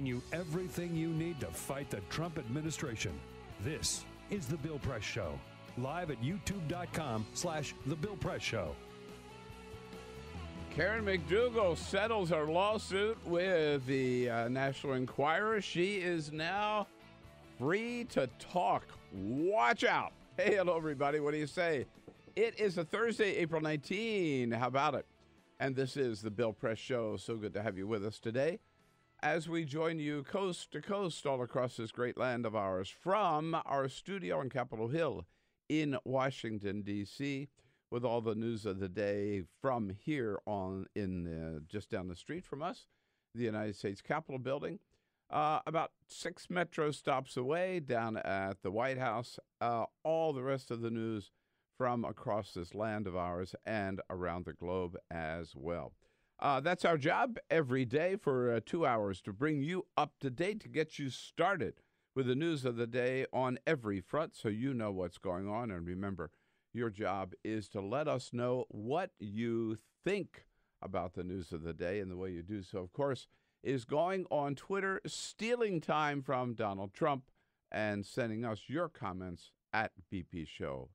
you everything you need to fight the Trump administration. This is The Bill Press Show, live at youtube.com/The Bill Press Show. Karen McDougal settles her lawsuit with the National Enquirer. She is now free to talk. Watch out. Hey, hello, everybody. What do you say? It is a Thursday, April 19. How about it? And this is the Bill Press Show. So good to have you with us today as we join you coast to coast all across this great land of ours from our studio on Capitol Hill in Washington, D.C., with all the news of the day from here on just down the street from us, the United States Capitol building. About 6 metro stops away down at the White House. All the rest of the news from across this land of ours and around the globe as well. That's our job every day for 2 hours to bring you up to date, to get you started with the news of the day on every front so you know what's going on. And remember, your job is to let us know what you think about the news of the day, and the way you do so, of course, is going on Twitter, stealing time from Donald Trump, and sending us your comments at BP Show,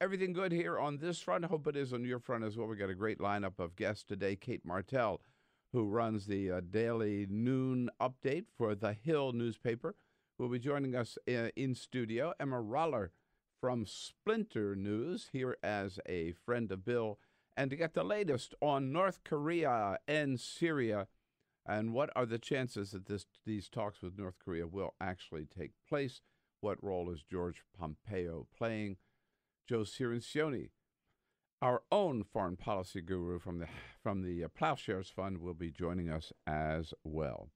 Everything good here on this front. I hope it is on your front as well. We got a great lineup of guests today. Cate Martel, who runs the daily noon update for The Hill newspaper, will be joining us in studio. Emma Roller from Splinter News, here as a friend of Bill, and to get the latest on North Korea and Syria, and what are the chances that these talks with North Korea will actually take place. What role is George Pompeo playing? Joe Cirincione, our own foreign policy guru from the Ploughshares Fund, will be joining us as well.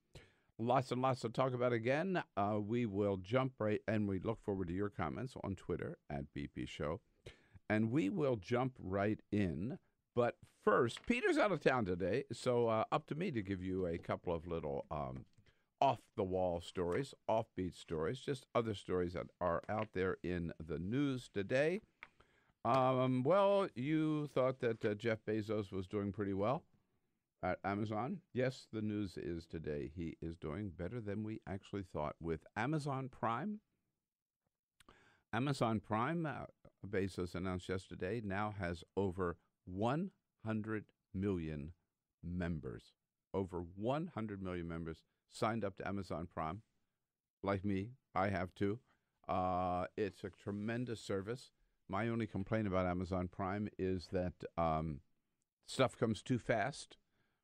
Lots and lots to talk about again. We will jump right, and we look forward to your comments on Twitter at BP Show. And we will jump right in. But first, Peter's out of town today, so up to me to give you a couple of little off-the-wall stories, offbeat stories, just other stories that are out there in the news today. Well, you thought that Jeff Bezos was doing pretty well at Amazon. Yes, the news is today he is doing better than we actually thought with Amazon Prime. Amazon Prime, Bezos announced yesterday, now has over 100 million members. Over 100 million members signed up to Amazon Prime. Like me, I have too. It's a tremendous service. My only complaint about Amazon Prime is that stuff comes too fast.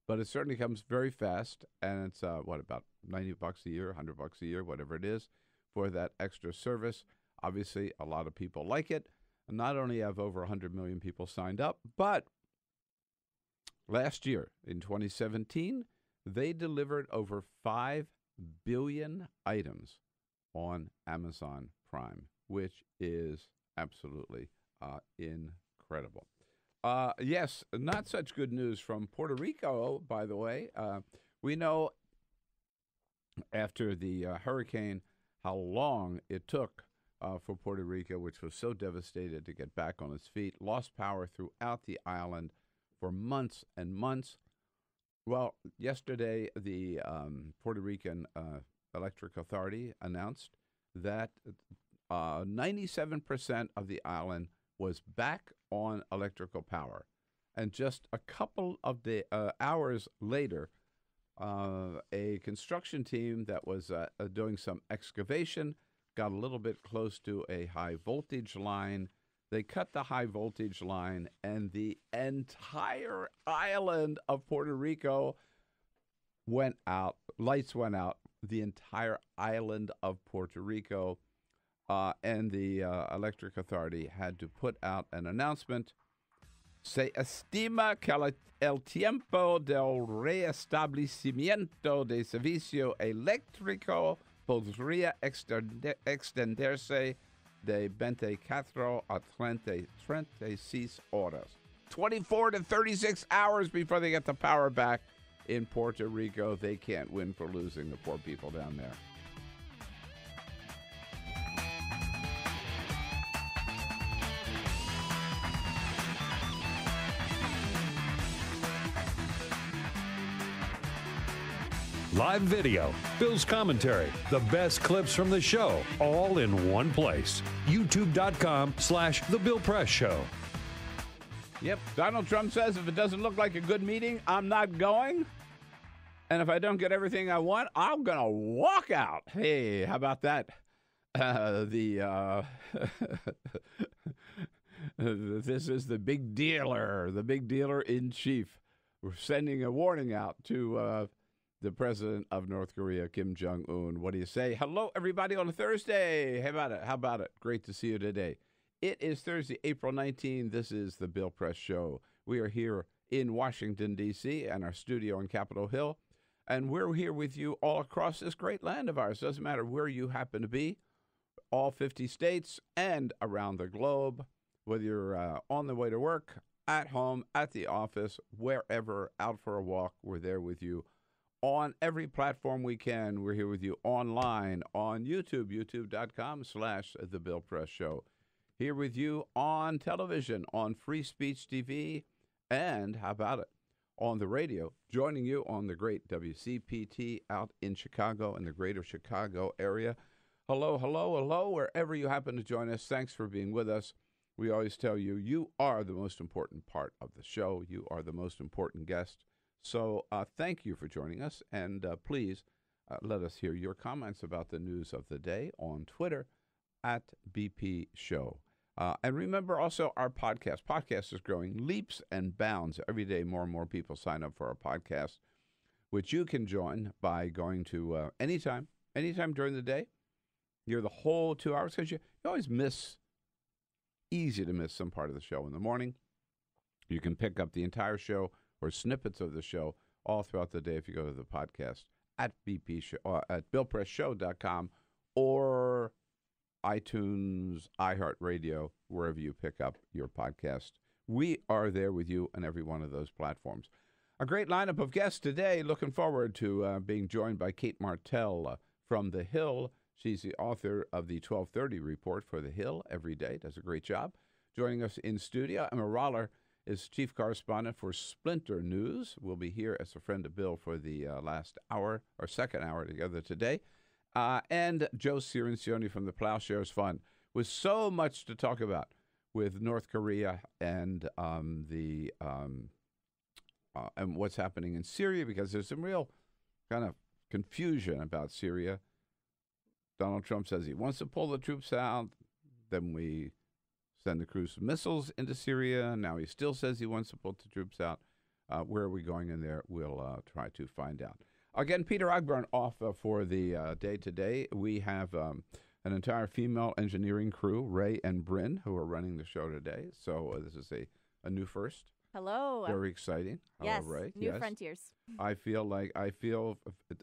But it certainly comes very fast, and it's, about $90 a year, $100 a year, whatever it is, for that extra service. Obviously, a lot of people like it. And not only have over 100 million people signed up, but last year, in 2017, they delivered over 5 billion items on Amazon Prime, which is absolutely incredible. Yes, not such good news from Puerto Rico, by the way. We know after the hurricane how long it took for Puerto Rico, which was so devastated, to get back on its feet. Lost power throughout the island for months and months. Well, yesterday, the Puerto Rican Electric Authority announced that 97% of the island was back on electrical power. And just a couple of hours later, a construction team that was doing some excavation got a little bit close to a high voltage line. They cut the high voltage line, and the entire island of Puerto Rico went out. Lights went out. The entire island of Puerto Rico. And the Electric Authority had to put out an announcement. Se estima que el tiempo del reestablecimiento de servicio eléctrico podría extenderse de 24 a 36 horas. 24 to 36 hours before they get the power back in Puerto Rico. They can't win for losing, the poor people down there. live video, Bill's commentary, the best clips from the show, all in one place. YouTube.com/The Bill Press Show. Yep, Donald Trump says if it doesn't look like a good meeting, I'm not going. And if I don't get everything I want, I'm going to walk out. Hey, how about that? This is the big dealer in chief. We're sending a warning out to the president of North Korea, Kim Jong-un. What do you say? Hello, everybody, on a Thursday. How about it? Great to see you today. It is Thursday, April 19. This is the Bill Press Show. We are here in Washington, D.C., and our studio on Capitol Hill. And we're here with you all across this great land of ours. Doesn't matter where you happen to be, all 50 states and around the globe, whether you're on the way to work, at home, at the office, wherever, out for a walk, we're there with you on every platform we can. We're here with you online on YouTube, youtube.com/The Bill Press Show. Here with you on television, on Free Speech TV, and how about it, on the radio, joining you on the great WCPT out in Chicago and the greater Chicago area. Hello, wherever you happen to join us. Thanks for being with us. We always tell you, you are the most important part of the show. You are the most important guest. So thank you for joining us, and please let us hear your comments about the news of the day on Twitter at BP Show. And remember also our podcast. Podcast is growing leaps and bounds. Every day more and more people sign up for our podcast, which you can join by going to anytime during the day. You're the whole 2 hours because you always easy to miss some part of the show in the morning. You can pick up the entire show or snippets of the show all throughout the day if you go to the podcast at BP Show, at BillPressShow.com or iTunes, iHeartRadio, wherever you pick up your podcast. We are there with you on every one of those platforms. A great lineup of guests today. Looking forward to being joined by Cate Martel from The Hill. She's the author of the 1230 report for The Hill every day. Does a great job. Joining us in studio, Emma Roller is chief correspondent for Splinter News. We'll be here as a friend of Bill for the last hour or second hour together today. And Joe Cirincione from the Ploughshares Fund, with so much to talk about with North Korea and and what's happening in Syria, because there's some real kind of confusion about Syria. Donald Trump says he wants to pull the troops out. Then we send the cruise missiles into Syria. Now he still says he wants to pull the troops out. Where are we going in there? We'll try to find out. Again, Peter Ogburn off for the day today. We have an entire female engineering crew, Ray and Bryn, who are running the show today. So this is a new first. Hello. Very exciting. Yes, Hello, Ray. new frontiers. I feel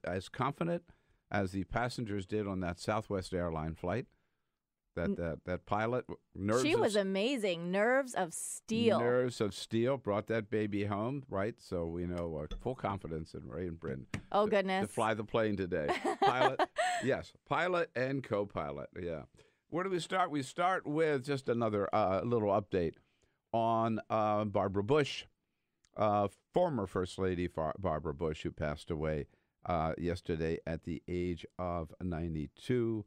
as confident as the passengers did on that Southwest airline flight. That pilot, she was amazing. Nerves of steel. Nerves of steel, brought that baby home, right? So we know full confidence in Ray and Bryn. Oh, goodness. To fly the plane today. Pilot, yes, pilot and co-pilot, yeah. Where do we start? We start with just another little update on Barbara Bush, former First Lady Barbara Bush, who passed away yesterday at the age of 92.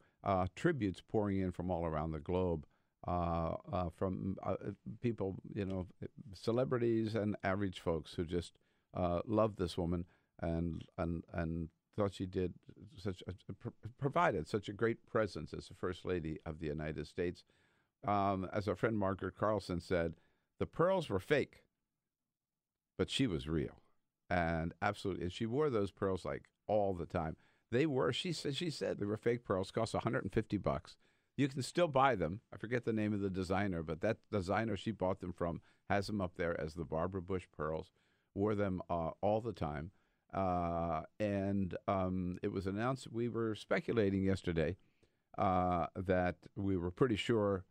Tributes pouring in from all around the globe, from people, celebrities and average folks who just loved this woman and thought she did provided such a great presence as the First Lady of the United States. As our friend Margaret Carlson said, the pearls were fake, but she was real, and absolutely, and she wore those pearls like all the time. They were, she said they were fake pearls, cost $150. You can still buy them. I forget the name of the designer, but that designer she bought them from has them up there as the Barbara Bush pearls. Wore them all the time. And it was announced, we were speculating yesterday that we were pretty sure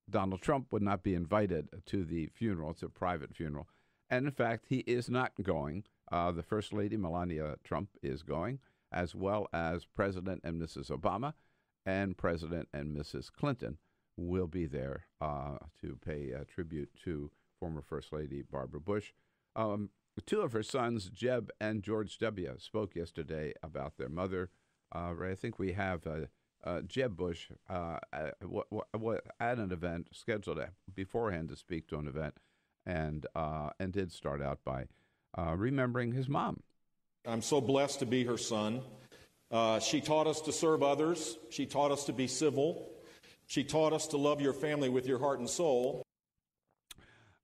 Donald Trump would not be invited to the funeral. It's a private funeral. And in fact, he is not going. The First Lady, Melania Trump, is going, as well as President and Mrs. Obama and President and Mrs. Clinton will be there to pay tribute to former First Lady Barbara Bush. Two of her sons, Jeb and George W., spoke yesterday about their mother. I think we have Jeb Bush at an event scheduled beforehand to speak to an event, and did start out by remembering his mom. I'm so blessed to be her son. She taught us to serve others. She taught us to be civil. She taught us to love your family with your heart and soul.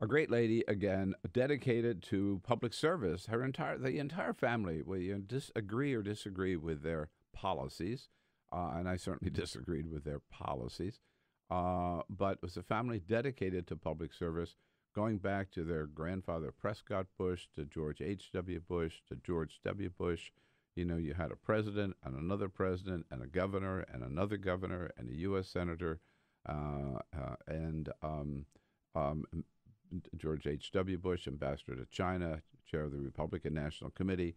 A great lady, again, dedicated to public service. The entire family, whether you agree or disagree with their policies, and I certainly disagreed with their policies, but it was a family dedicated to public service, going back to their grandfather Prescott Bush, to George H.W. Bush, to George W. Bush. You know, you had a president and another president and a governor and another governor and a U.S. senator and George H.W. Bush, ambassador to China, chair of the Republican National Committee,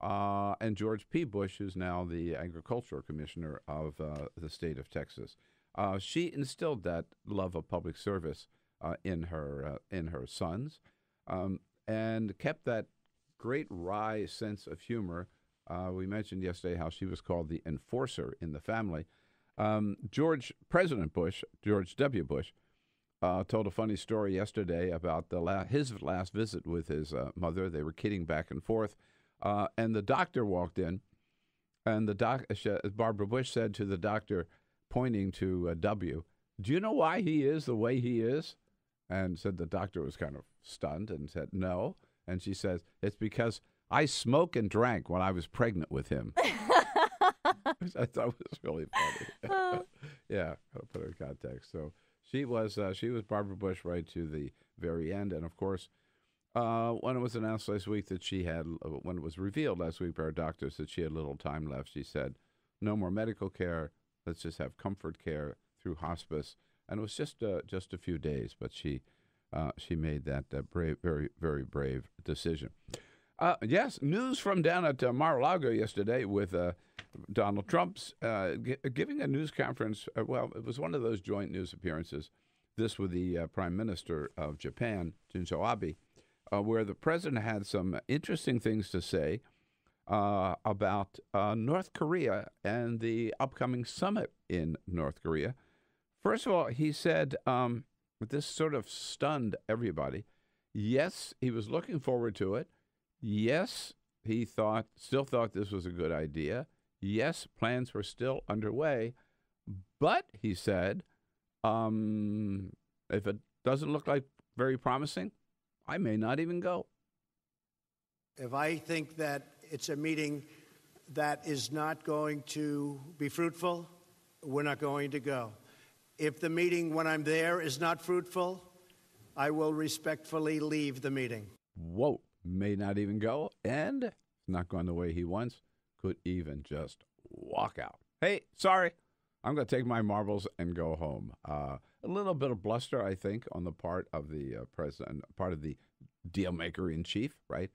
and George P. Bush, who's now the agricultural commissioner of the state of Texas. She instilled that love of public service in her sons, and kept that great wry sense of humor. We mentioned yesterday how she was called the enforcer in the family. President Bush, George W. Bush, told a funny story yesterday about his last visit with his mother. They were kidding back and forth, and the doctor walked in, and Barbara Bush said to the doctor, pointing to W, "Do you know why he is the way he is?" And said the doctor was kind of stunned and said, "No." And she says, "It's because I smoked and drank when I was pregnant with him." Which I thought was really funny. Yeah, I'll put it in context. So she was Barbara Bush right to the very end. And of course, when it was announced last week that when it was revealed last week by our doctors that she had little time left, she said, "No more medical care. Let's just have comfort care through hospice." And it was just a few days, but she made that brave, very, very brave decision. Yes, news from down at Mar-a-Lago yesterday with Donald Trump's giving a news conference. Well, it was one of those joint news appearances, this with the Prime Minister of Japan, Shinzo Abe, where the president had some interesting things to say about North Korea and the upcoming summit in North Korea. First of all, he said, this sort of stunned everybody. Yes, he was looking forward to it. Yes, he still thought this was a good idea. Yes, plans were still underway. But, he said, if it doesn't look like very promising, I may not even go. If I think that it's a meeting that is not going to be fruitful, we're not going to go. If the meeting, when I'm there, is not fruitful, I will respectfully leave the meeting. Whoa, may not even go, and not going the way he wants, could even just walk out. Hey, sorry, I'm going to take my marbles and go home. A little bit of bluster, I think, on the part of the president, part of the deal maker in chief, right?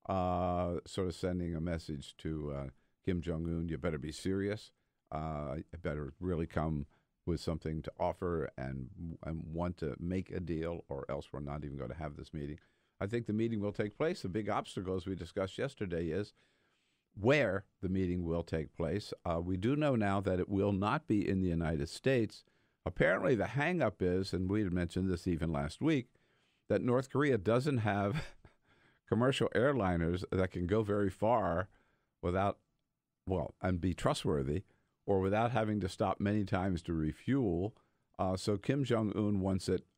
Sort of sending a message to Kim Jong-un, you better be serious. You better really come with something to offer and want to make a deal, or else we're not even going to have this meeting. I think the meeting will take place. The big obstacle, as we discussed yesterday, is where the meeting will take place. We do know now that it will not be in the United States. Apparently the hang-up is, and we had mentioned this even last week, that North Korea doesn't have commercial airliners that can go very far and be trustworthy, or without having to stop many times to refuel. So Kim Jong-un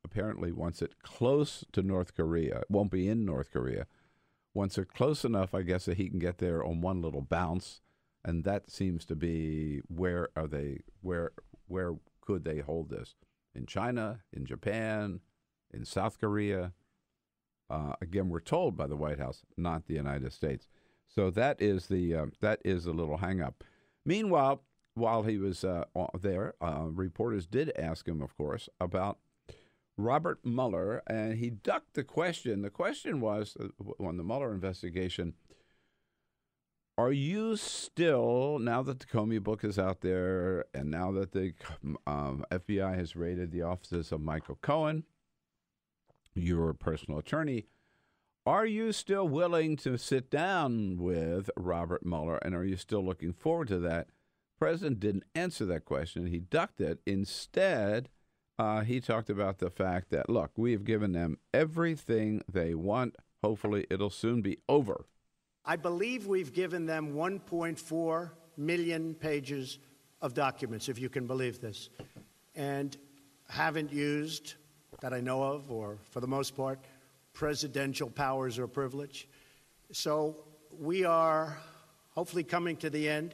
apparently wants it close to North Korea. It won't be in North Korea. Wants it close enough, I guess, that he can get there on one little bounce. And that seems to be where could they hold this? In China, in Japan, in South Korea. Again, we're told by the White House, not the United States. So that is the little hang-up. Meanwhile, while he was there, reporters did ask him, of course, about Robert Mueller, and he ducked the question. The question was, on the Mueller investigation, are you still, now that the Comey book is out there, and now that the FBI has raided the offices of Michael Cohen, your personal attorney, Are you still willing to sit down with Robert Mueller, and are you still looking forward to that? The president didn't answer that question. He ducked it. Instead, he talked about the fact that, look, we have given them everything they want. Hopefully, it'll soon be over. I believe we've given them 1.4 million pages of documents, if you can believe this, and haven't used, that I know of, or for the most part, presidential powers or privilege. So we are hopefully coming to the end.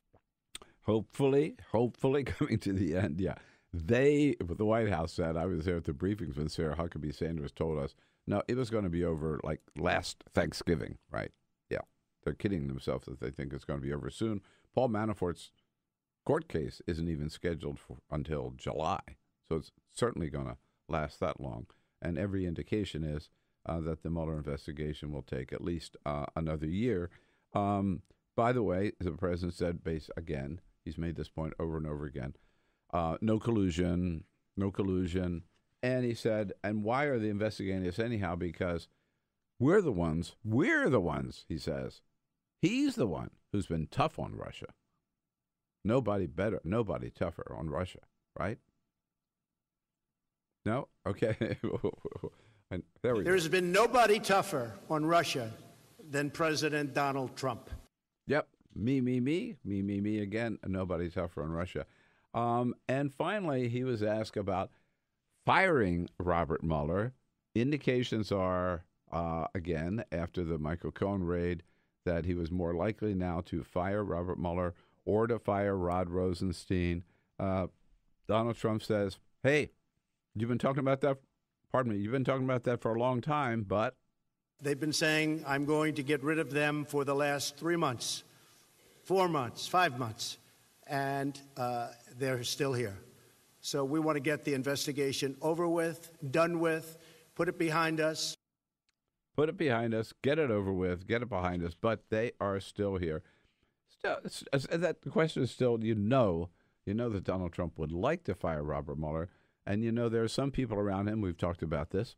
Hopefully coming to the end, yeah. The White House said, I was there at the briefings when Sarah Huckabee Sanders told us, no, it was going to be over like last Thanksgiving, right? Yeah. They're kidding themselves that they think it's going to be over soon. Paul Manafort's court case isn't even scheduled until July, so it's certainly going to last that long. And every indication is that the Mueller investigation will take at least another year. By the way, the president said, again, he's made this point over and over again, no collusion. And he said, and why are they investigating us anyhow? Because we're the ones, he says. He's the one who's been tough on Russia. Nobody better, nobody tougher on Russia, right? No? Okay. And there we go. There's been nobody tougher on Russia than President Donald Trump. Yep. Me again. Nobody tougher on Russia. And finally, he was asked about firing Robert Mueller. Indications are, again, after the Michael Cohen raid, that he was more likely now to fire Robert Mueller or to fire Rod Rosenstein. Donald Trump says, hey, you've been talking about that. You've been talking about that for a long time, but they've been saying, I'm going to get rid of them for the last 3 months, 4 months, 5 months, and they're still here. So we want to get the investigation over with, done with, put it behind us. Put it behind us, get it over with, get it behind us, but they are still here. That the question is still, you know that Donald Trump would like to fire Robert Mueller, and there are some people around him, we've talked about this,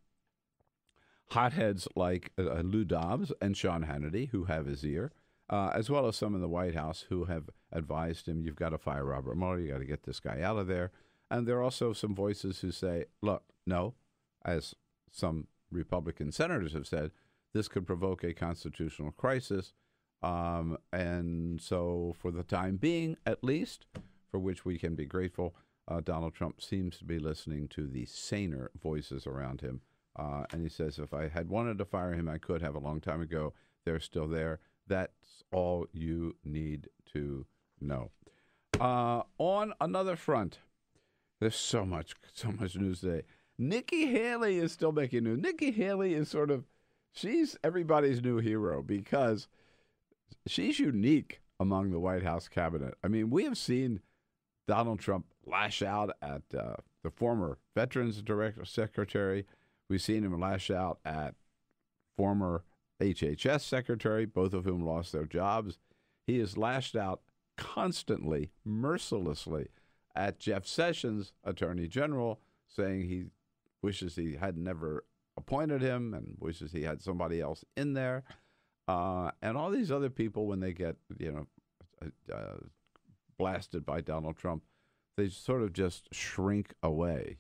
hotheads like Lou Dobbs and Sean Hannity, who have his ear, as well as some in the White House who have advised him, you've got to fire Robert Mueller, you got to get this guy out of there. And there are also some voices who say, look, no, as some Republican senators have said, this could provoke a constitutional crisis. And so for the time being, at least, for which we can be grateful, Donald Trump seems to be listening to the saner voices around him. And he says, if I had wanted to fire him, I could have a long time ago. They're still there. That's all you need to know. On another front, there's so much news today. Nikki Haley is still making news. Nikki Haley is she's everybody's new hero because she's unique among the White House cabinet. I mean, we have seen Donald Trump lash out at the former Veterans Secretary. We've seen him lash out at former HHS Secretary, both of whom lost their jobs. He has lashed out constantly, mercilessly at Jeff Sessions, Attorney General, saying he wishes he had never appointed him and wishes he had somebody else in there. And all these other people, when they get, blasted by Donald Trump, they sort of just shrink away,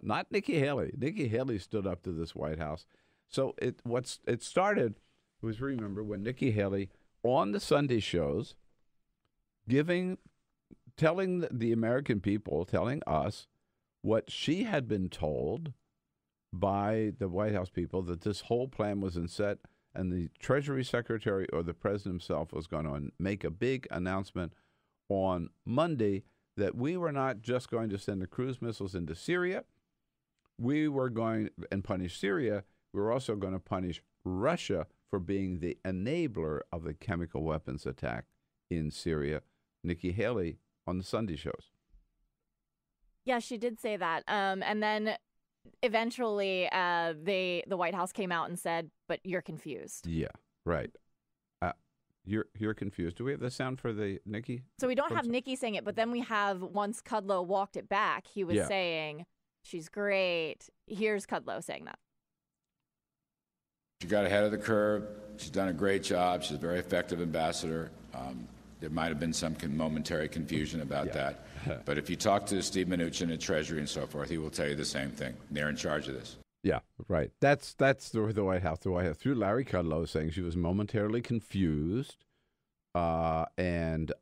Not Nikki Haley. Nikki Haley stood up to this White House. So it started was, remember, when Nikki Haley on the Sunday shows telling the American people, telling us what she had been told by the White House people, that this whole plan was in set and the Treasury Secretary or the President himself was going to make a big announcement on Monday that we were not just going to send the cruise missiles into Syria. We were going and punish Syria. We were also going to punish Russia for being the enabler of the chemical weapons attack in Syria. Nikki Haley on the Sunday shows. Yeah, she did say that. And then eventually the White House came out and said, but you're confused. Yeah, right. You're confused. Do we have the sound for the Nikki? So we don't have Nikki saying it, but then we have, once Kudlow walked it back, he was saying, she's great. Here's Kudlow saying that. She got ahead of the curve. She's done a great job. She's a very effective ambassador. There might have been some momentary confusion about that. But if you talk to Steve Mnuchin at Treasury and so forth, he will tell you the same thing. They're in charge of this. Yeah, right. That's the White House. The White House, through Larry Kudlow, saying she was momentarily confused, and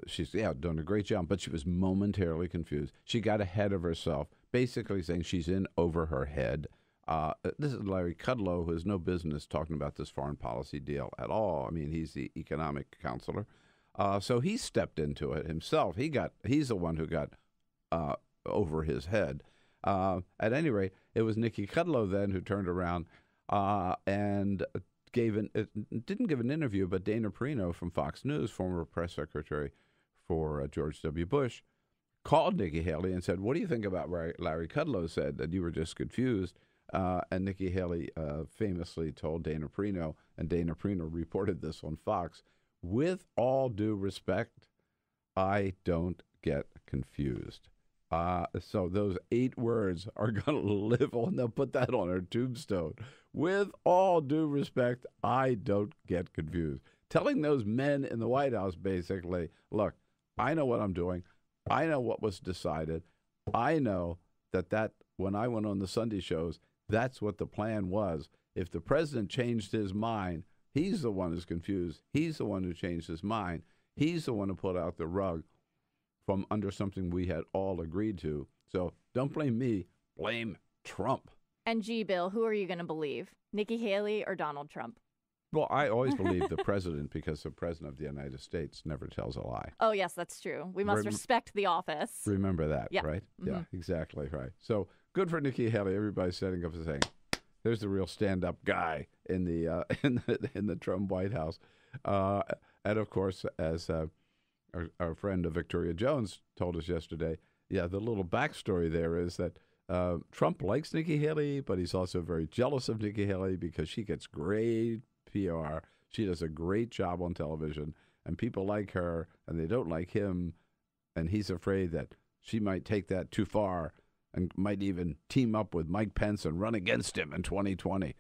she's done a great job, but she was momentarily confused. She got ahead of herself, basically saying she's in over her head. This is Larry Kudlow, who has no business talking about this foreign policy deal at all. I mean, he's the economic counselor, so he stepped into it himself. He's the one who got over his head. At any rate, it was Nikki Kudlow then who turned around and didn't give an interview, but Dana Perino from Fox News, former press secretary for George W. Bush, called Nikki Haley and said, "What do you think about what Larry Kudlow said, that you were just confused?" And Nikki Haley famously told Dana Perino, and Dana Perino reported this on Fox, "With all due respect, I don't get confused." So those 8 words are going to live on. They'll put that on her tombstone. With all due respect, I don't get confused. Telling those men in the White House, basically, look, I know what I'm doing. I know what was decided. I know that when I went on the Sunday shows, that's what the plan was. If the president changed his mind, he's the one who's confused. He's the one who changed his mind. He's the one who put out the rug from under something we had all agreed to. So don't blame me. Blame Trump. And gee, Bill, who are you going to believe? Nikki Haley or Donald Trump? Well, I always believe the president, because the president of the United States never tells a lie. Oh, yes, that's true. We must respect the office. Remember that, right? Mm-hmm. Yeah, exactly right. So good for Nikki Haley. Everybody's setting up and saying, there's the real stand-up guy in the in the Trump White House. And, of course, as our friend Victoria Jones told us yesterday, the little backstory there is that Trump likes Nikki Haley, but he's also very jealous of Nikki Haley because she gets great PR. She does a great job on television, and people like her, and they don't like him, and he's afraid that she might take that too far and might even team up with Mike Pence and run against him in 2020.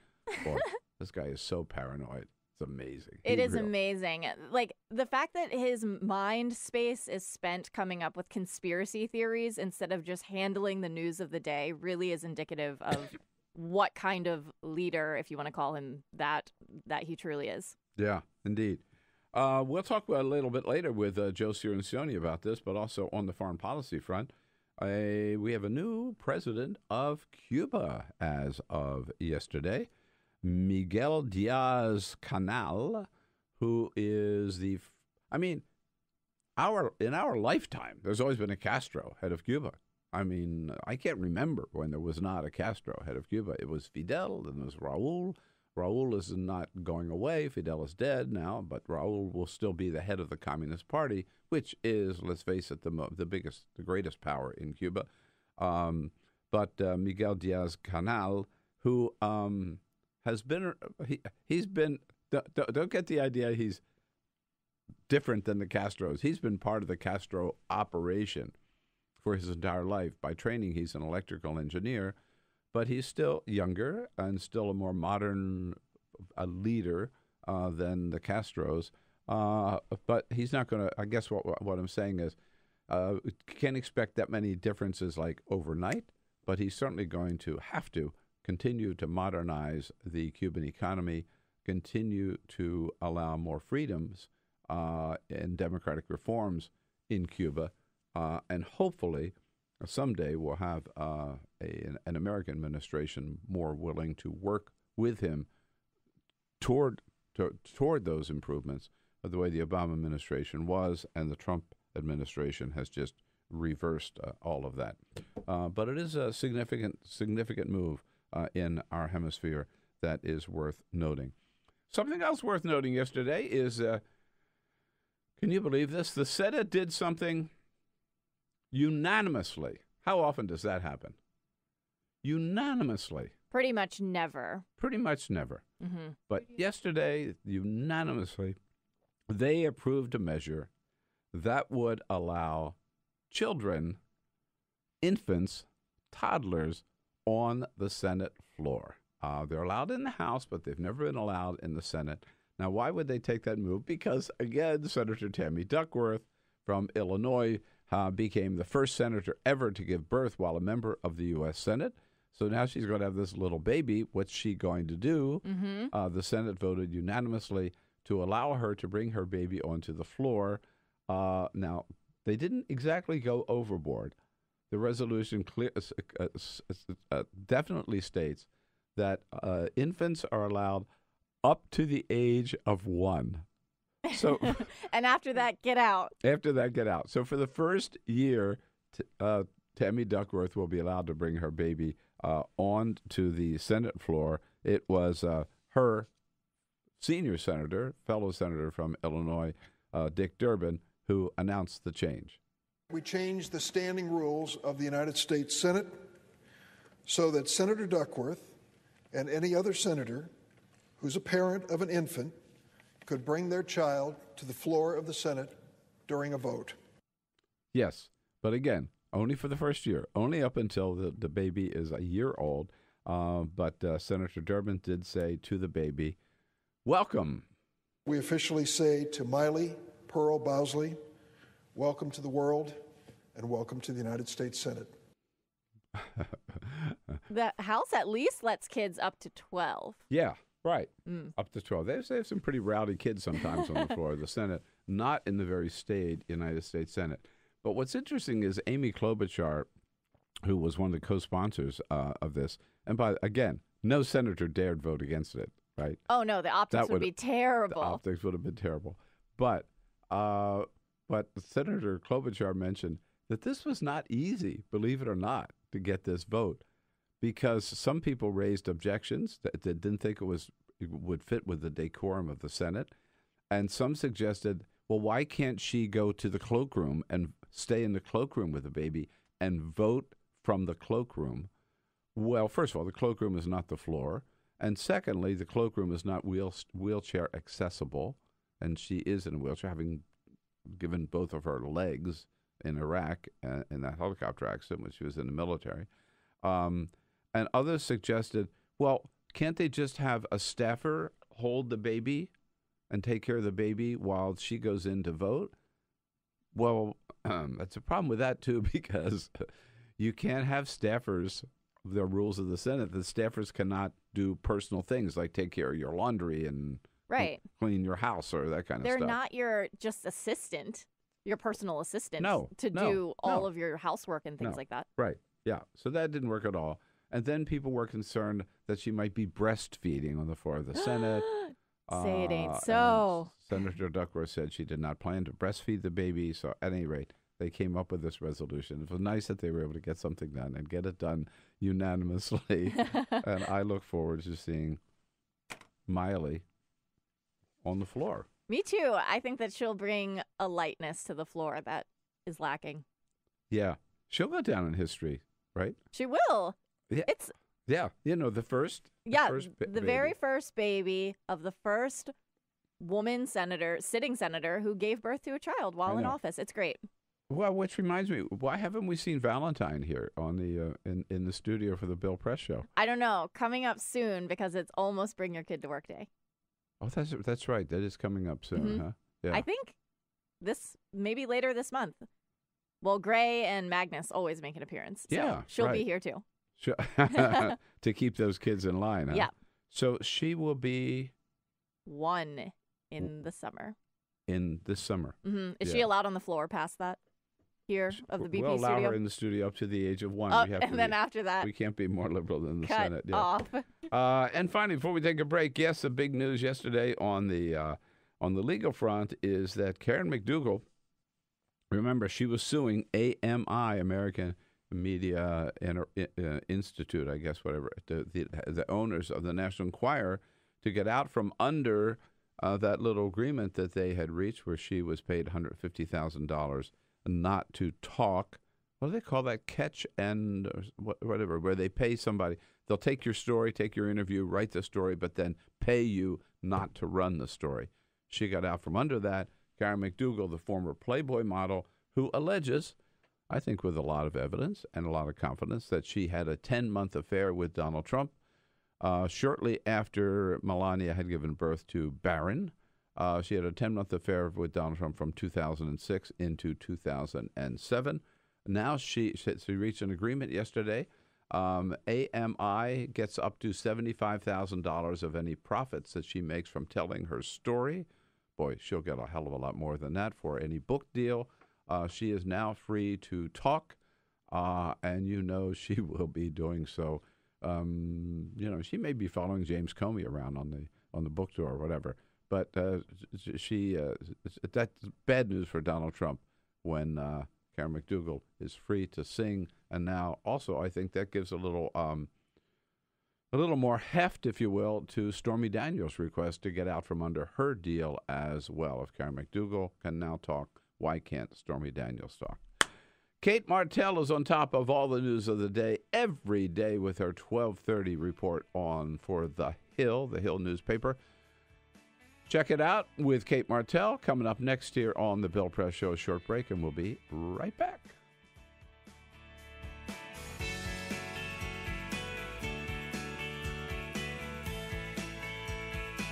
Boy, this guy is so paranoid. It's amazing. It is amazing. Like, the fact that his mind space is spent coming up with conspiracy theories instead of just handling the news of the day really is indicative of what kind of leader, if you want to call him that he truly is. Yeah, indeed. We'll talk a little bit later with Joe Cirincione about this, but also on the foreign policy front. We have a new president of Cuba as of yesterday, Miguel Diaz-Canel, who is in our lifetime, there's always been a Castro head of Cuba. I mean, I can't remember when there was not a Castro head of Cuba. It was Fidel, and it was Raul. Raul is not going away. Fidel is dead now, but Raul will still be the head of the Communist Party, which is, let's face it, the greatest power in Cuba. But Miguel Diaz-Canel, who has been, he's been, don't get the idea he's different than the Castros. He's been part of the Castro operation for his entire life. By training, he's an electrical engineer, but he's still younger and still a more modern leader than the Castros. But he's not going to, I guess what I'm saying is, can't expect that many differences like overnight, but he's certainly going to have to continue to modernize the Cuban economy, continue to allow more freedoms and democratic reforms in Cuba, and hopefully someday we'll have an American administration more willing to work with him toward those improvements, the way the Obama administration was, and the Trump administration has just reversed all of that. But it is a significant move in our hemisphere that is worth noting. Something else worth noting yesterday is, can you believe this? The Senate did something unanimously. How often does that happen? Unanimously. Pretty much never. Pretty much never. Mm-hmm. But yesterday, unanimously, they approved a measure that would allow children, infants, toddlers on the Senate floor. They're allowed in the House, but they've never been allowed in the Senate. Now, why would they take that move? Because, again, Senator Tammy Duckworth from Illinois became the first senator ever to give birth while a member of the U.S. Senate. So now she's going to have this little baby. What's she going to do? The Senate voted unanimously to allow her to bring her baby onto the floor. Now, they didn't exactly go overboard. The resolution definitely states that infants are allowed up to the age of 1. So, and after that, get out. After that, get out. So for the first year, Tammy Duckworth will be allowed to bring her baby on to the Senate floor. It was her senior senator, fellow senator from Illinois, Dick Durbin, who announced the change. We changed the standing rules of the United States Senate so that Senator Duckworth and any other senator who's a parent of an infant could bring their child to the floor of the Senate during a vote. Yes, but again, only for the first year, only up until the baby is a year old. But Senator Durbin did say to the baby, welcome. We officially say to Miley Pearl Bowsley, welcome to the world and welcome to the United States Senate. The House at least lets kids up to 12. Yeah, right. Up to 12. They have some pretty rowdy kids sometimes on the floor of the Senate, not in the very staid United States Senate. But what's interesting is Amy Klobuchar, who was one of the co-sponsors of this, and again, no senator dared vote against it, right? Oh, no, the optics would be terrible. The optics would have been terrible. But Senator Klobuchar mentioned that this was not easy, believe it or not, to get this vote, because some people raised objections that didn't think it would fit with the decorum of the Senate, and some suggested, well, why can't she go to the cloakroom and stay in the cloakroom with the baby and vote from the cloakroom? Well, first of all, the cloakroom is not the floor, and secondly, the cloakroom is not wheelchair accessible, and she is in a wheelchair, having given both of her legs in Iraq in that helicopter accident when she was in the military. And others suggested, well, can't they just have a staffer hold the baby and take care of the baby while she goes in to vote? Well, that's a problem with that, too, because you can't have staffers, the rules of the Senate, the staffers cannot do personal things like take care of your laundry and clean your house or that kind of stuff. They're not your just assistant, your personal assistant to do do all of your housework and things like that. Right, yeah. So that didn't work at all. And then people were concerned that she might be breastfeeding on the floor of the Senate. Say it ain't so. Senator Duckworth said she did not plan to breastfeed the baby. So at any rate, they came up with this resolution. It was nice that they were able to get something done and get it done unanimously. And I look forward to seeing Miley on the floor. Me too. I think that she'll bring a lightness to the floor that is lacking. Yeah. She'll go down in history, right? She will. Yeah. The first. The very first baby of the first woman senator, sitting senator, who gave birth to a child while in office. It's great. Well, which reminds me, why haven't we seen Valentine here on the in the studio for the Bill Press Show? I don't know. Coming up soon because it's almost Bring Your Kid to Work Day. Oh, that's right. That is coming up soon, huh? Yeah. I think maybe later this month. Well, Gray and Magnus always make an appearance. So she'll be here too. Sure. To keep those kids in line, huh? Yeah. So she will be 1 in the summer. In this summer. Mm-hmm. Is she allowed on the floor past that? Here of the BP we'll allow studio? her in the studio up to the age of 1. Then after that, we can't be more liberal than the cut Senate. Yeah. off. And finally, before we take a break, yes, the big news yesterday on the legal front is that Karen McDougal, remember, she was suing AMI, American Media Institute, I guess, whatever, the owners of the National Enquirer, to get out from under that little agreement that they had reached where she was paid $150,000 not to talk. What do they call that? Catch and whatever, where they pay somebody. They'll take your story, take your interview, write the story, but then pay you not to run the story. She got out from under that. Karen McDougal, the former Playboy model, who alleges, I think with a lot of evidence and a lot of confidence, that she had a 10-month affair with Donald Trump. shortly after Melania had given birth to Barron. She had a 10-month affair with Donald Trump from 2006 into 2007. Now she reached an agreement yesterday. AMI gets up to $75,000 of any profits that she makes from telling her story. Boy, she'll get a hell of a lot more than that for any book deal. She is now free to talk, and she will be doing so. She may be following James Comey around on the book tour or whatever. But that's bad news for Donald Trump when Karen McDougal is free to sing. And now also I think that gives a little more heft, if you will, to Stormy Daniels' request to get out from under her deal as well. If Karen McDougal can now talk, why can't Stormy Daniels talk? Cate Martel is on top of all the news of the day every day with her 12:30 report for The Hill newspaper. Check it out with Cate Martel coming up next here on the Bill Press Show. A short break, and we'll be right back.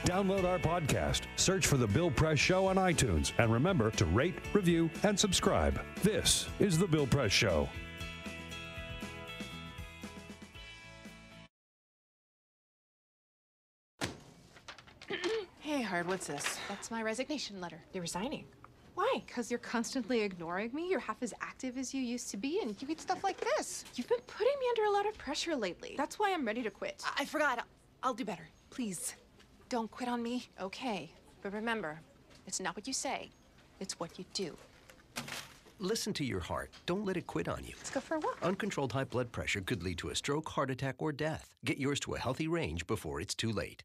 Download our podcast, search for The Bill Press Show on iTunes, and remember to rate, review, and subscribe. This is The Bill Press Show. Hey, Hard, what's this? That's my resignation letter. You're resigning. Why? Because you're constantly ignoring me. You're half as active as you used to be, and you get stuff like this. You've been putting me under a lot of pressure lately. That's why I'm ready to quit. I forgot. I'll do better. Please, don't quit on me. Okay, but remember, it's not what you say, it's what you do. Listen to your heart. Don't let it quit on you. Let's go for a walk. Uncontrolled high blood pressure could lead to a stroke, heart attack, or death. Get yours to a healthy range before it's too late.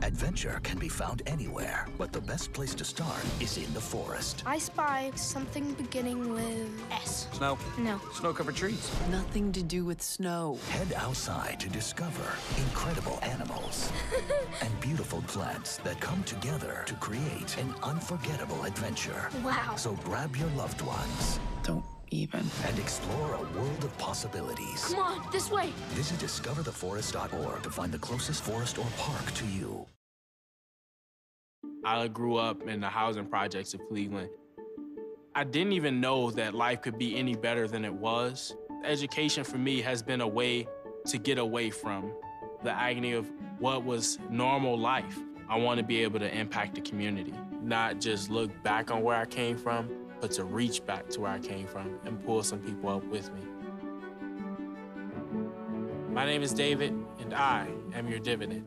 Adventure can be found anywhere, but the best place to start is in the forest. I spy something beginning with S. Snow? No. Snow-covered trees? Nothing to do with snow. Head outside to discover incredible animals and beautiful plants that come together to create an unforgettable adventure. Wow. So grab your loved ones. Don't even. And explore a world of possibilities. Come on, this way. Visit discovertheforest.org to find the closest forest or park to you. I grew up in the housing projects of Cleveland. I didn't even know that life could be any better than it was. Education for me has been a way to get away from the agony of what was normal life. I want to be able to impact the community, not just look back on where I came from, but to reach back to where I came from and pull some people up with me. My name is David, and I am your dividend.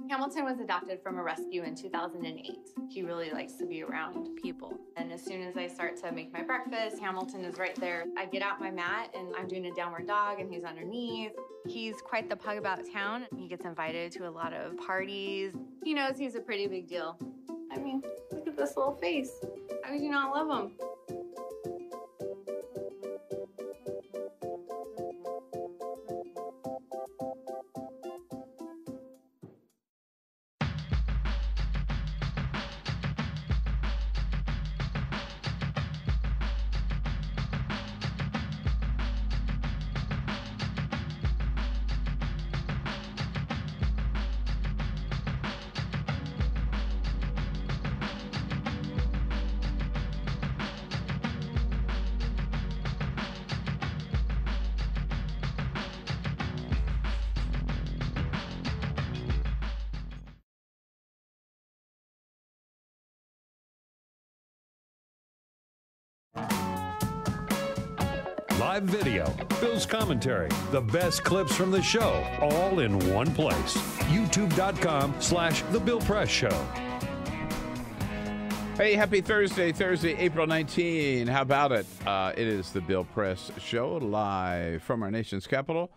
Hamilton was adopted from a rescue in 2008. He really likes to be around people. And as soon as I start to make my breakfast, Hamilton is right there. I get out my mat and I'm doing a downward dog and he's underneath. He's quite the pug about town. He gets invited to a lot of parties. He knows he's a pretty big deal. I mean, look at this little face. How could you not love him? Live video, Bill's commentary, the best clips from the show, all in one place. YouTube.com/The Bill Press Show. Hey, happy Thursday, April 19. How about it? It is the Bill Press Show, live from our nation's capital,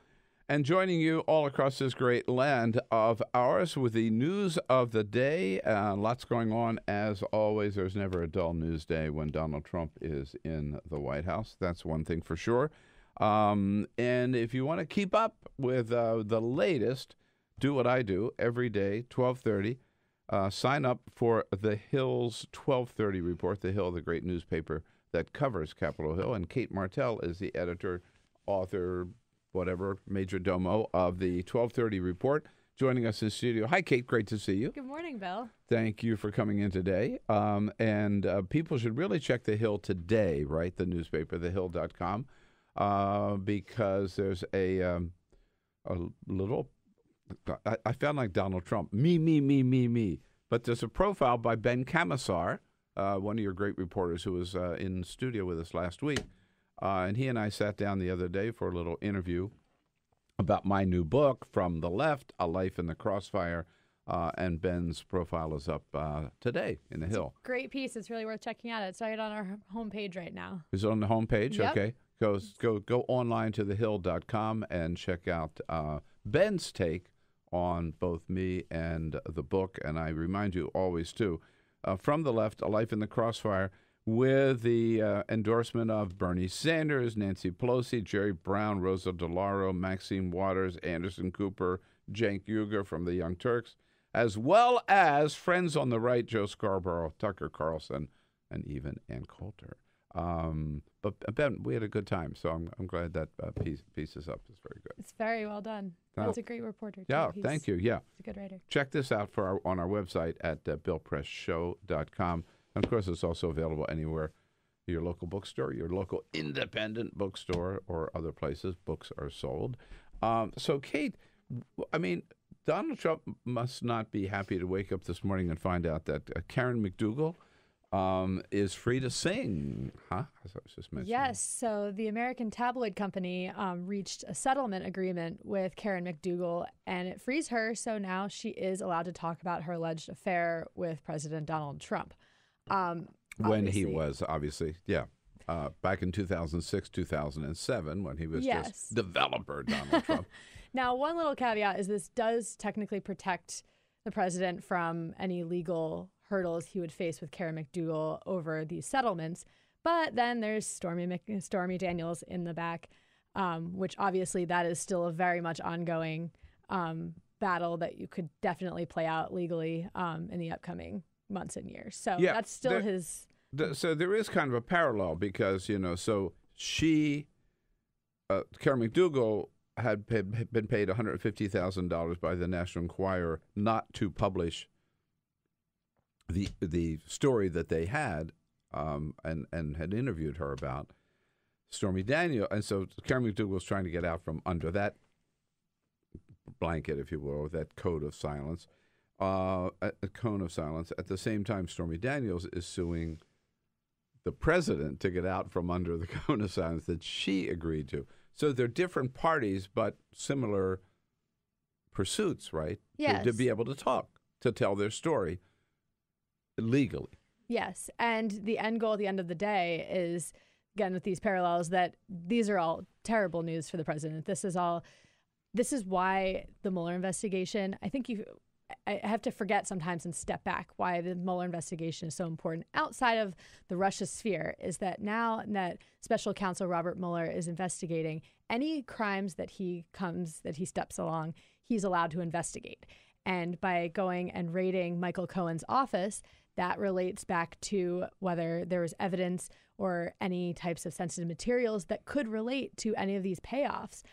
and joining you all across this great land of ours with the news of the day. Lots going on, as always. There's never a dull news day when Donald Trump is in the White House. That's one thing for sure. And if you want to keep up with the latest, do what I do every day, 12:30. Sign up for the Hill's 12:30 report. The Hill, the great newspaper that covers Capitol Hill. And Cate Martel is the editor, author, whatever, major domo of the 12:30 report, joining us in studio. Hi, Cate. Great to see you. Good morning, Bill. Thank you for coming in today. And people should really check The Hill today, right? The newspaper, thehill.com, because there's a little... I found like Donald Trump, me. But there's a profile by Ben Camisar, one of your great reporters who was in studio with us last week. And he and I sat down the other day for a little interview about my new book, From the Left, A Life in the Crossfire. And Ben's profile is up today in The Hill. Great piece. It's really worth checking out. It's right on our homepage right now. Is it on the homepage? Yep. Okay. Go online to thehill.com and check out Ben's take on both me and the book. And I remind you always, too, From the Left, A Life in the Crossfire, with the endorsement of Bernie Sanders, Nancy Pelosi, Jerry Brown, Rosa DeLauro, Maxine Waters, Anderson Cooper, Cenk Uygur from the Young Turks, as well as friends on the right, Joe Scarborough, Tucker Carlson, and even Ann Coulter. But Ben, we had a good time, so I'm glad that piece is up. It's very good. It's very well done. That's a great reporter, too. Yeah, thank you. Yeah. He's a good writer. Check this out on our website at billpressshow.com. And, of course, it's also available anywhere, your local bookstore, your local independent bookstore, or other places books are sold. So, Cate, I mean, Donald Trump must not be happy to wake up this morning and find out that Karen McDougal is free to sing, huh? As I was just mentioning. Yes. So the American tabloid company reached a settlement agreement with Karen McDougal, and it frees her. So now she is allowed to talk about her alleged affair with President Donald Trump. When he was, obviously, back in 2006, 2007, when he was just developer Donald Trump. Now, one little caveat is this does technically protect the president from any legal hurdles he would face with Karen McDougal over these settlements. But then there's Stormy Daniels in the back, which obviously that is still a very much ongoing battle that you could definitely play out legally in the upcoming months and years. So that's still his... So there is kind of a parallel because, so she, Karen McDougal, had been paid $150,000 by the National Enquirer not to publish the story that they had and had interviewed her about Stormy Daniels. And so Karen McDougal was trying to get out from under that blanket, if you will, that code of silence, a cone of silence. At the same time, Stormy Daniels is suing the president to get out from under the cone of silence that she agreed to. So they're different parties, but similar pursuits, right? Yes. To be able to talk, to tell their story legally. Yes. And the end goal at the end of the day is, again, with these parallels, that these are all terrible news for the president. This is why the Mueller investigation, I have to forget sometimes and step back why the Mueller investigation is so important. Outside of the Russia sphere is that now that special counsel Robert Mueller is investigating any crimes that he steps along, he's allowed to investigate. And by going and raiding Michael Cohen's office, that relates back to whether there was evidence or any types of sensitive materials that could relate to any of these payoffs.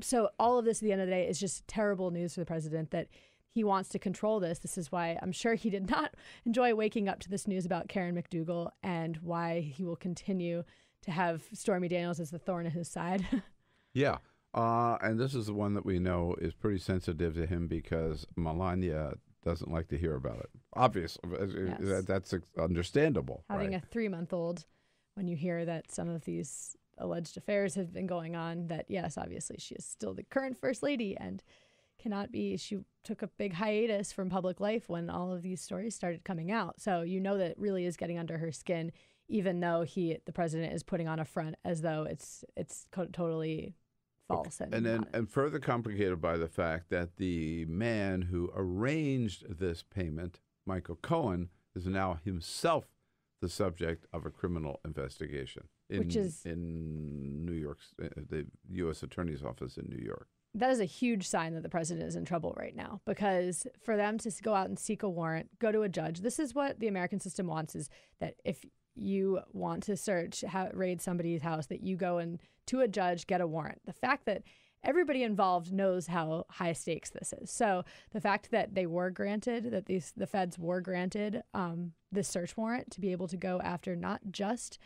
So all of this at the end of the day is just terrible news for the president that he wants to control this. This is why I'm sure he did not enjoy waking up to this news about Karen McDougal and why he will continue to have Stormy Daniels as the thorn in his side. Yeah. And this is the one that we know is pretty sensitive to him because Melania doesn't like to hear about it. Obviously, yes. That's understandable. Having right? a 3-month-old, when you hear that some of these alleged affairs have been going on, that yes, obviously she is still the current first lady, and cannot be. She took a big hiatus from public life when all of these stories started coming out. So you know that it really is getting under her skin, even though the president is putting on a front as though it's totally false. And further complicated by the fact that the man who arranged this payment, Michael Cohen, is now himself the subject of a criminal investigation in New York, the U.S. Attorney's Office in New York. That is a huge sign that the president is in trouble right now, because for them to go out and seek a warrant, go to a judge, this is what the American system wants, is that if you want to raid somebody's house, that you go and to a judge, get a warrant. The fact that everybody involved knows how high stakes this is. So the fact that they were granted, that the feds were granted this search warrant to be able to go after not just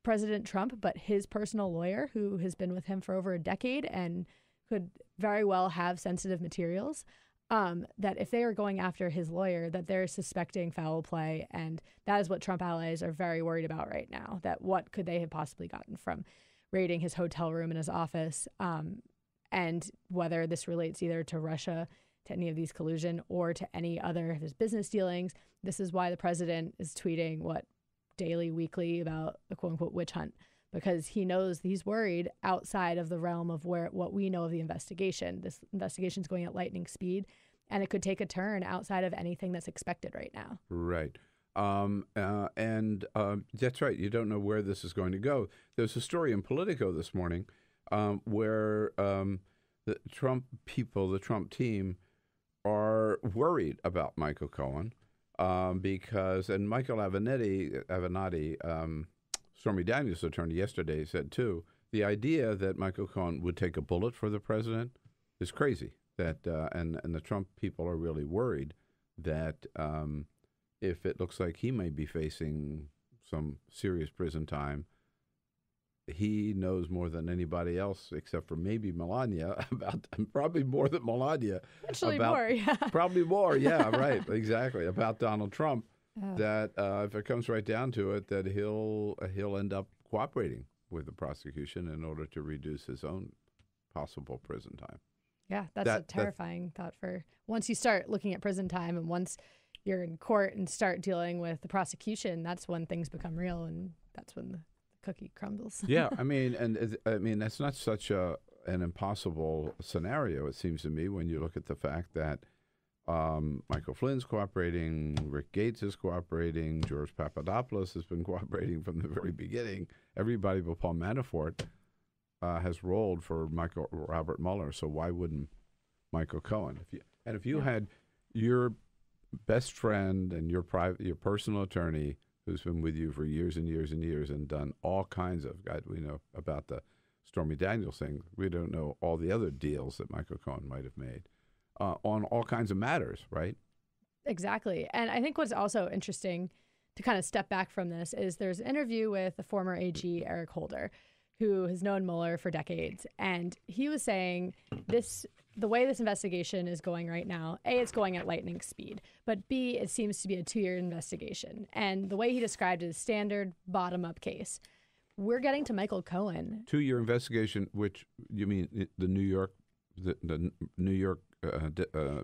President Trump, but his personal lawyer, who has been with him for over a decade and could very well have sensitive materials, that if they are going after his lawyer, that they're suspecting foul play. And that is what Trump allies are very worried about right now, that what could they have possibly gotten from raiding his hotel room and his office, and whether this relates either to Russia, to any of these collusion, or to any other of his business dealings. This is why the president is tweeting daily, weekly about a quote-unquote witch hunt, because he knows he's worried outside of the realm of what we know of the investigation. This investigation is going at lightning speed, and it could take a turn outside of anything that's expected right now. Right. And that's right. You don't know where this is going to go. There's a story in Politico this morning where the Trump people, the Trump team, are worried about Michael Cohen because, and Michael Avenatti, Stormy Daniels' attorney yesterday said too, the idea that Michael Cohen would take a bullet for the president is crazy. That and the Trump people are really worried that if it looks like he may be facing some serious prison time, he knows more than anybody else, except for maybe Melania, probably more than Melania. Actually, more, yeah. Probably more, yeah, right, exactly, about Donald Trump. That if it comes right down to it, that he'll end up cooperating with the prosecution in order to reduce his own possible prison time. Yeah, that's a terrifying thought for once you start looking at prison time, and once you're in court and start dealing with the prosecution, that's when things become real, and that's when the cookie crumbles. Yeah, I mean, that's not such an impossible scenario, it seems to me, when you look at the fact that Michael Flynn's cooperating, Rick Gates is cooperating, George Papadopoulos has been cooperating from the very beginning. Everybody but Paul Manafort has rolled for Robert Mueller, so why wouldn't Michael Cohen? If you had your best friend and your personal attorney who's been with you for years and years and years and done all kinds of, we know about the Stormy Daniels thing, we don't know all the other deals that Michael Cohen might have made on all kinds of matters, right? Exactly. And I think what's also interesting to kind of step back from this is there's an interview with the former AG Eric Holder, who has known Mueller for decades. And he was saying the way this investigation is going right now, A, it's going at lightning speed, but B, it seems to be a 2-year investigation. And the way he described it is standard bottom-up case. We're getting to Michael Cohen. 2-year investigation, which you mean the New York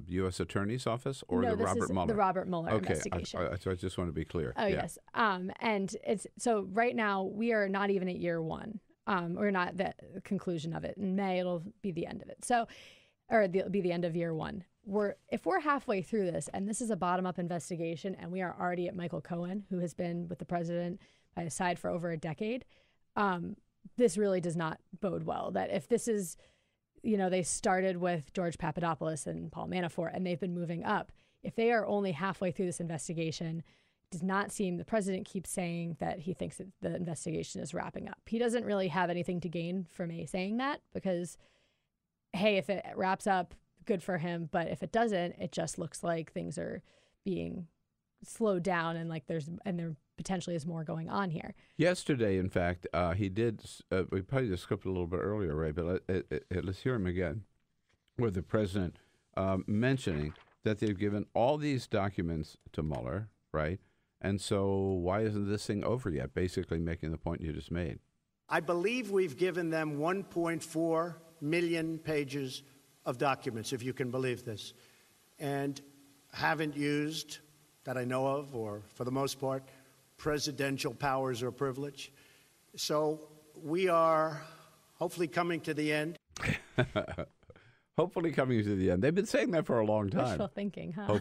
U.S. Attorney's Office or no, the Robert Mueller? The Robert Mueller investigation. So I just want to be clear. Oh, yeah. Yes. And it's so right now we are not even at year one. Or not the conclusion of it. In May, it'll be the end of it. It'll be the end of year one. If we're halfway through this, and this is a bottom-up investigation, and we are already at Michael Cohen, who has been with the president by his side for over a decade, this really does not bode well. That if this is, they started with George Papadopoulos and Paul Manafort, and they've been moving up. If they are only halfway through this investigation, does not seem, the president keeps saying that he thinks that the investigation is wrapping up. He doesn't really have anything to gain from saying that because, hey, if it wraps up, good for him. But if it doesn't, it just looks like things are being slowed down and there potentially is more going on here. Yesterday, in fact, he did, we probably just skipped a little bit earlier, Ray, but let's hear him again, where the president mentioning that they've given all these documents to Mueller, right? And so why isn't this thing over yet? Basically making the point you just made. I believe we've given them 1.4 million pages of documents, if you can believe this, and haven't used, that I know of, or for the most part, presidential powers or privilege. So we are hopefully coming to the end. Hopefully coming to the end. They've been saying that for a long time. Wishful thinking, huh?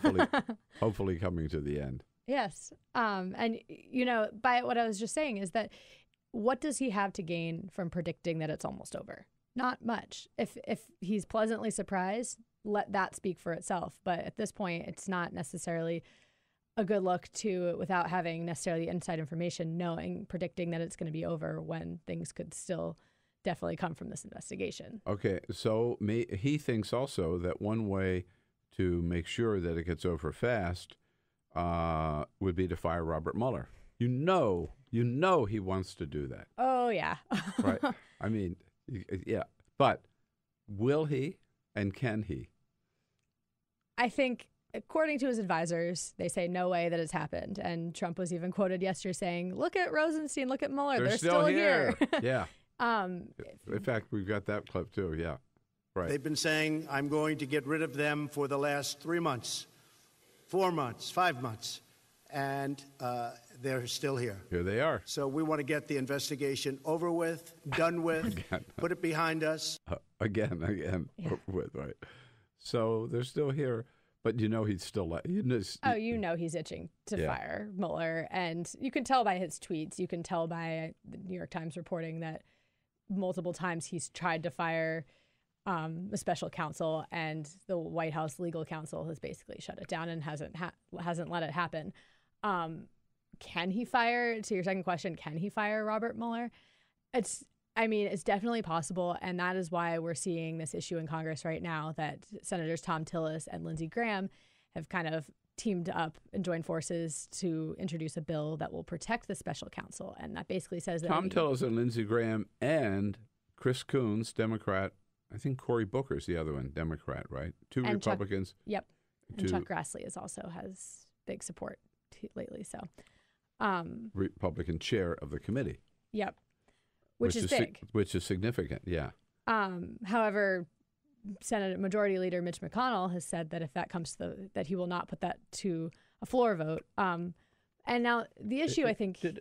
Hopefully coming to the end. Yes. And, you know, by what I was just saying is that what does he have to gain from predicting that it's almost over? Not much. If he's pleasantly surprised, let that speak for itself. But at this point, it's not necessarily a good look to, without having necessarily inside information, predicting that it's going to be over when things could still definitely come from this investigation. Okay, so he thinks also that one way to make sure that it gets over fast would be to fire Robert Mueller. You know he wants to do that. Oh, yeah. Right? I mean, yeah. But will he and can he? I think, according to his advisors, they say no way that it's happened. And Trump was even quoted yesterday saying, look at Rosenstein, look at Mueller. They're still here. Yeah. In fact, we've got that clip too. Yeah. Right. They've been saying, I'm going to get rid of them for the last 3 months, 4 months, 5 months. And they're still here. Here they are. So we want to get the investigation over with, done with, put it behind us. Again, Yeah. over with, right. So they're still here, but he's still... he's itching to fire Mueller. And you can tell by his tweets, you can tell by the New York Times reporting that multiple times he's tried to fire a special counsel, and the White House legal counsel has basically shut it down and hasn't let it happen. Can he fire, to your second question, can he fire Robert Mueller? It's definitely possible, and that is why we're seeing this issue in Congress right now that Senators Tom Tillis and Lindsey Graham have kind of teamed up and joined forces to introduce a bill that will protect the special counsel, and that basically says that Tom Tillis and Lindsey Graham and Chris Coons, Democrat. I think Cory Booker's the other one, Democrat, right? Two Republicans. Yep. And Chuck Grassley has big support lately. So, Republican chair of the committee. Yep. Which is big. Which is significant, yeah. However, Senate Majority Leader Mitch McConnell has said that if that comes to that he will not put that to a floor vote. And now the issue, did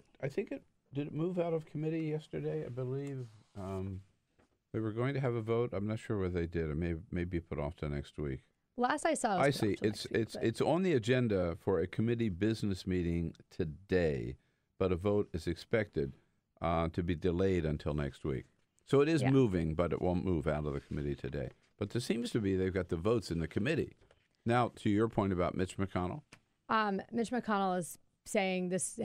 it move out of committee yesterday? I believe they were going to have a vote. I'm not sure whether they did. It may be put off to next week. Last I saw, I see. It's on the agenda for a committee business meeting today, but a vote is expected to be delayed until next week. So it is moving, but it won't move out of the committee today. But there seems to be they've got the votes in the committee. Now, to your point about Mitch McConnell. Mitch McConnell is saying this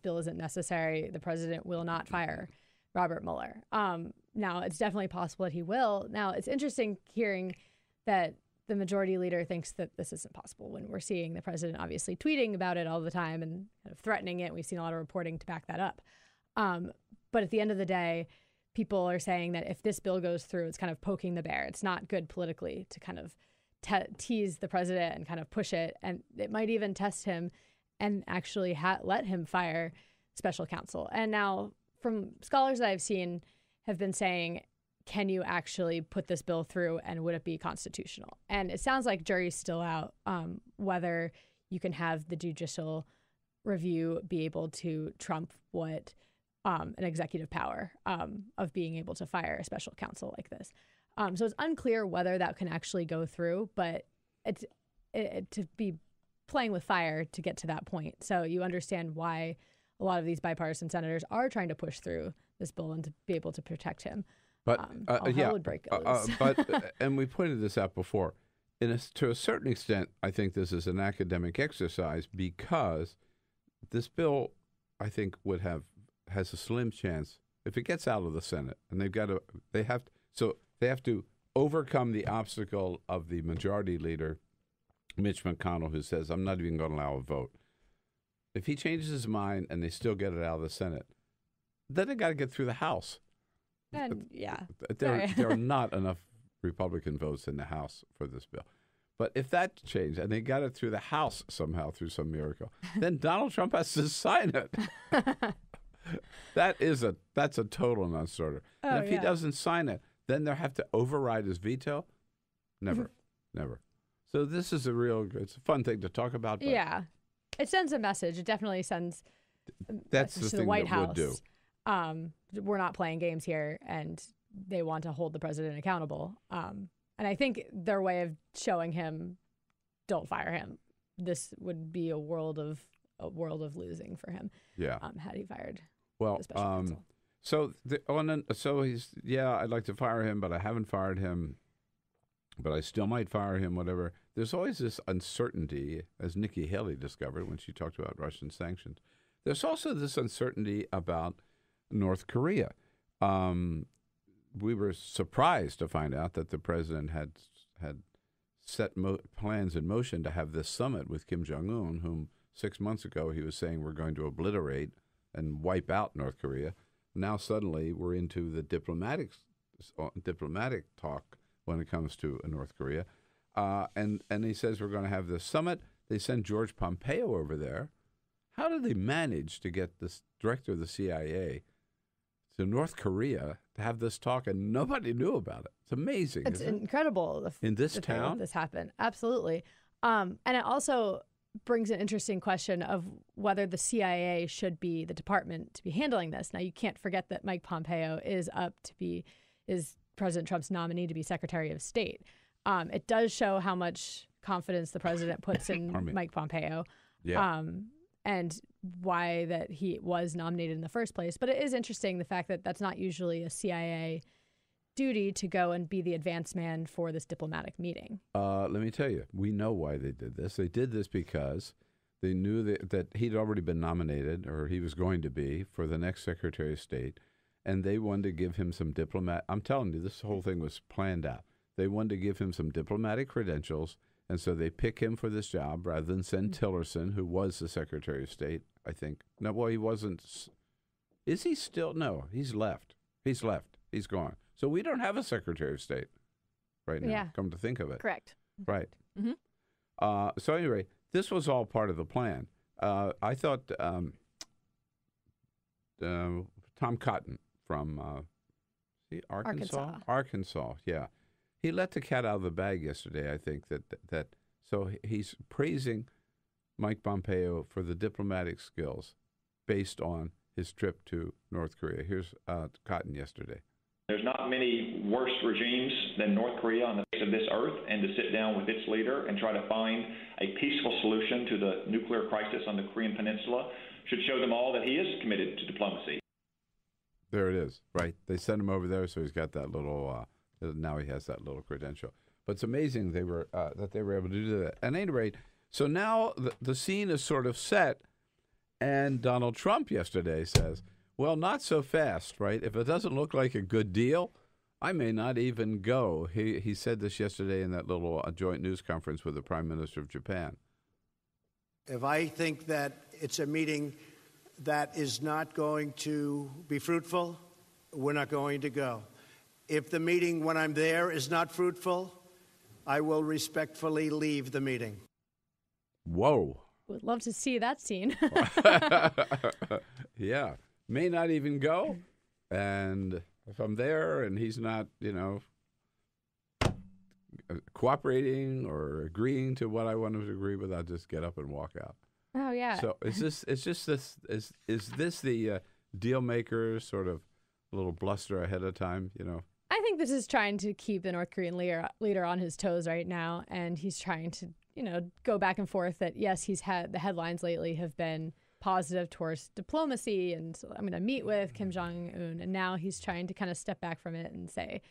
bill isn't necessary. The president will not fire Robert Mueller. Now, it's definitely possible that he will. Now, it's interesting hearing that the majority leader thinks that this isn't possible when we're seeing the president obviously tweeting about it all the time and kind of threatening it. We've seen a lot of reporting to back that up. But at the end of the day, people are saying that if this bill goes through, it's kind of poking the bear. It's not good politically to kind of tease the president and kind of push it. And it might even test him and actually let him fire special counsel. And now from scholars that I've seen have been saying, can you actually put this bill through and would it be constitutional? And it sounds like jury's still out whether you can have the judicial review be able to trump what an executive power of being able to fire a special counsel like this. So it's unclear whether that can actually go through, but it's to be playing with fire to get to that point. So you understand why a lot of these bipartisan senators are trying to push through this bill and to be able to protect him. But hell would break loose. But and we pointed this out before. To a certain extent, I think this is an academic exercise because this bill, I think, has a slim chance if it gets out of the Senate, and they have to overcome the obstacle of the majority leader, Mitch McConnell, who says, I'm not even going to allow a vote. If he changes his mind and they still get it out of the Senate, then they got to get through the House. And there are not enough Republican votes in the House for this bill. But if that changed and they got it through the House somehow through some miracle, then Donald Trump has to sign it. That's a total non-starter. And if he doesn't sign it, then they'll have to override his veto. Never. Never. So this is it's a fun thing to talk about. But yeah. It sends a message. It definitely sends that's the to thing the White that House. would do. We're not playing games here, and they want to hold the president accountable. And I think their way of showing him, don't fire him. This would be a world of losing for him. Yeah. Had he fired. Well, the special counsel. so he's I'd like to fire him, but I haven't fired him. But I still might fire him, whatever. There's always this uncertainty, as Nikki Haley discovered when she talked about Russian sanctions. There's also this uncertainty about North Korea. We were surprised to find out that the president had set plans in motion to have this summit with Kim Jong-un, whom 6 months ago he was saying we're going to obliterate and wipe out North Korea. Now suddenly we're into the diplomatic talk when it comes to North Korea. And he says we're going to have this summit. They sent George Pompeo over there. How did they manage to get this director of the CIA to North Korea to have this talk and nobody knew about it? It's amazing. It's incredible. In this town? This happened. Absolutely. And it also brings an interesting question of whether the CIA should be the department to be handling this. Now, you can't forget that Mike Pompeo is President Trump's nominee to be Secretary of State. It does show how much confidence the president puts in Mike Pompeo, and why that he was nominated in the first place. But it is interesting the fact that that's not usually a CIA duty to go and be the advance man for this diplomatic meeting. Let me tell you, we know why they did this. They did this because they knew that he'd already been nominated, or he was going to be, for the next Secretary of State. And they wanted to give him some I'm telling you, this whole thing was planned out. They wanted to give him some diplomatic credentials, and so they pick him for this job rather than send Tillerson, who was the Secretary of State, I think. No, well, he wasn't. Is he still? No, he's left. He's left. He's gone. So we don't have a Secretary of State right now, come to think of it. Correct. Right. Mm-hmm. So anyway, this was all part of the plan. I thought Tom Cotton from Arkansas, yeah. He let the cat out of the bag yesterday, I think, that so he's praising Mike Pompeo for the diplomatic skills based on his trip to North Korea. Here's Cotton yesterday. There's not many worse regimes than North Korea on the face of this earth, and to sit down with its leader and try to find a peaceful solution to the nuclear crisis on the Korean Peninsula should show them all that he is committed to diplomacy. There it is, right? They sent him over there, so he's got that little, now he has that little credential. But it's amazing that they were able to do that. At any rate, so now the scene is sort of set, and Donald Trump yesterday says, well, not so fast, right? If it doesn't look like a good deal, I may not even go. He said this yesterday in that little joint news conference with the Prime Minister of Japan. If I think that it's a meeting that is not going to be fruitful, we're not going to go. If the meeting, when I'm there, is not fruitful, I will respectfully leave the meeting. Whoa. Would love to see that scene. Yeah. May not even go. And if I'm there and he's not, cooperating or agreeing to what I want him to agree with, I'll just get up and walk out. Oh, yeah. So is this the deal maker sort of little bluster ahead of time, I think this is trying to keep the North Korean leader on his toes right now, and he's trying to, go back and forth that, yes, he's had the headlines lately have been positive towards diplomacy, and I'm going to meet with Kim Jong-un, and now he's trying to kind of step back from it and say,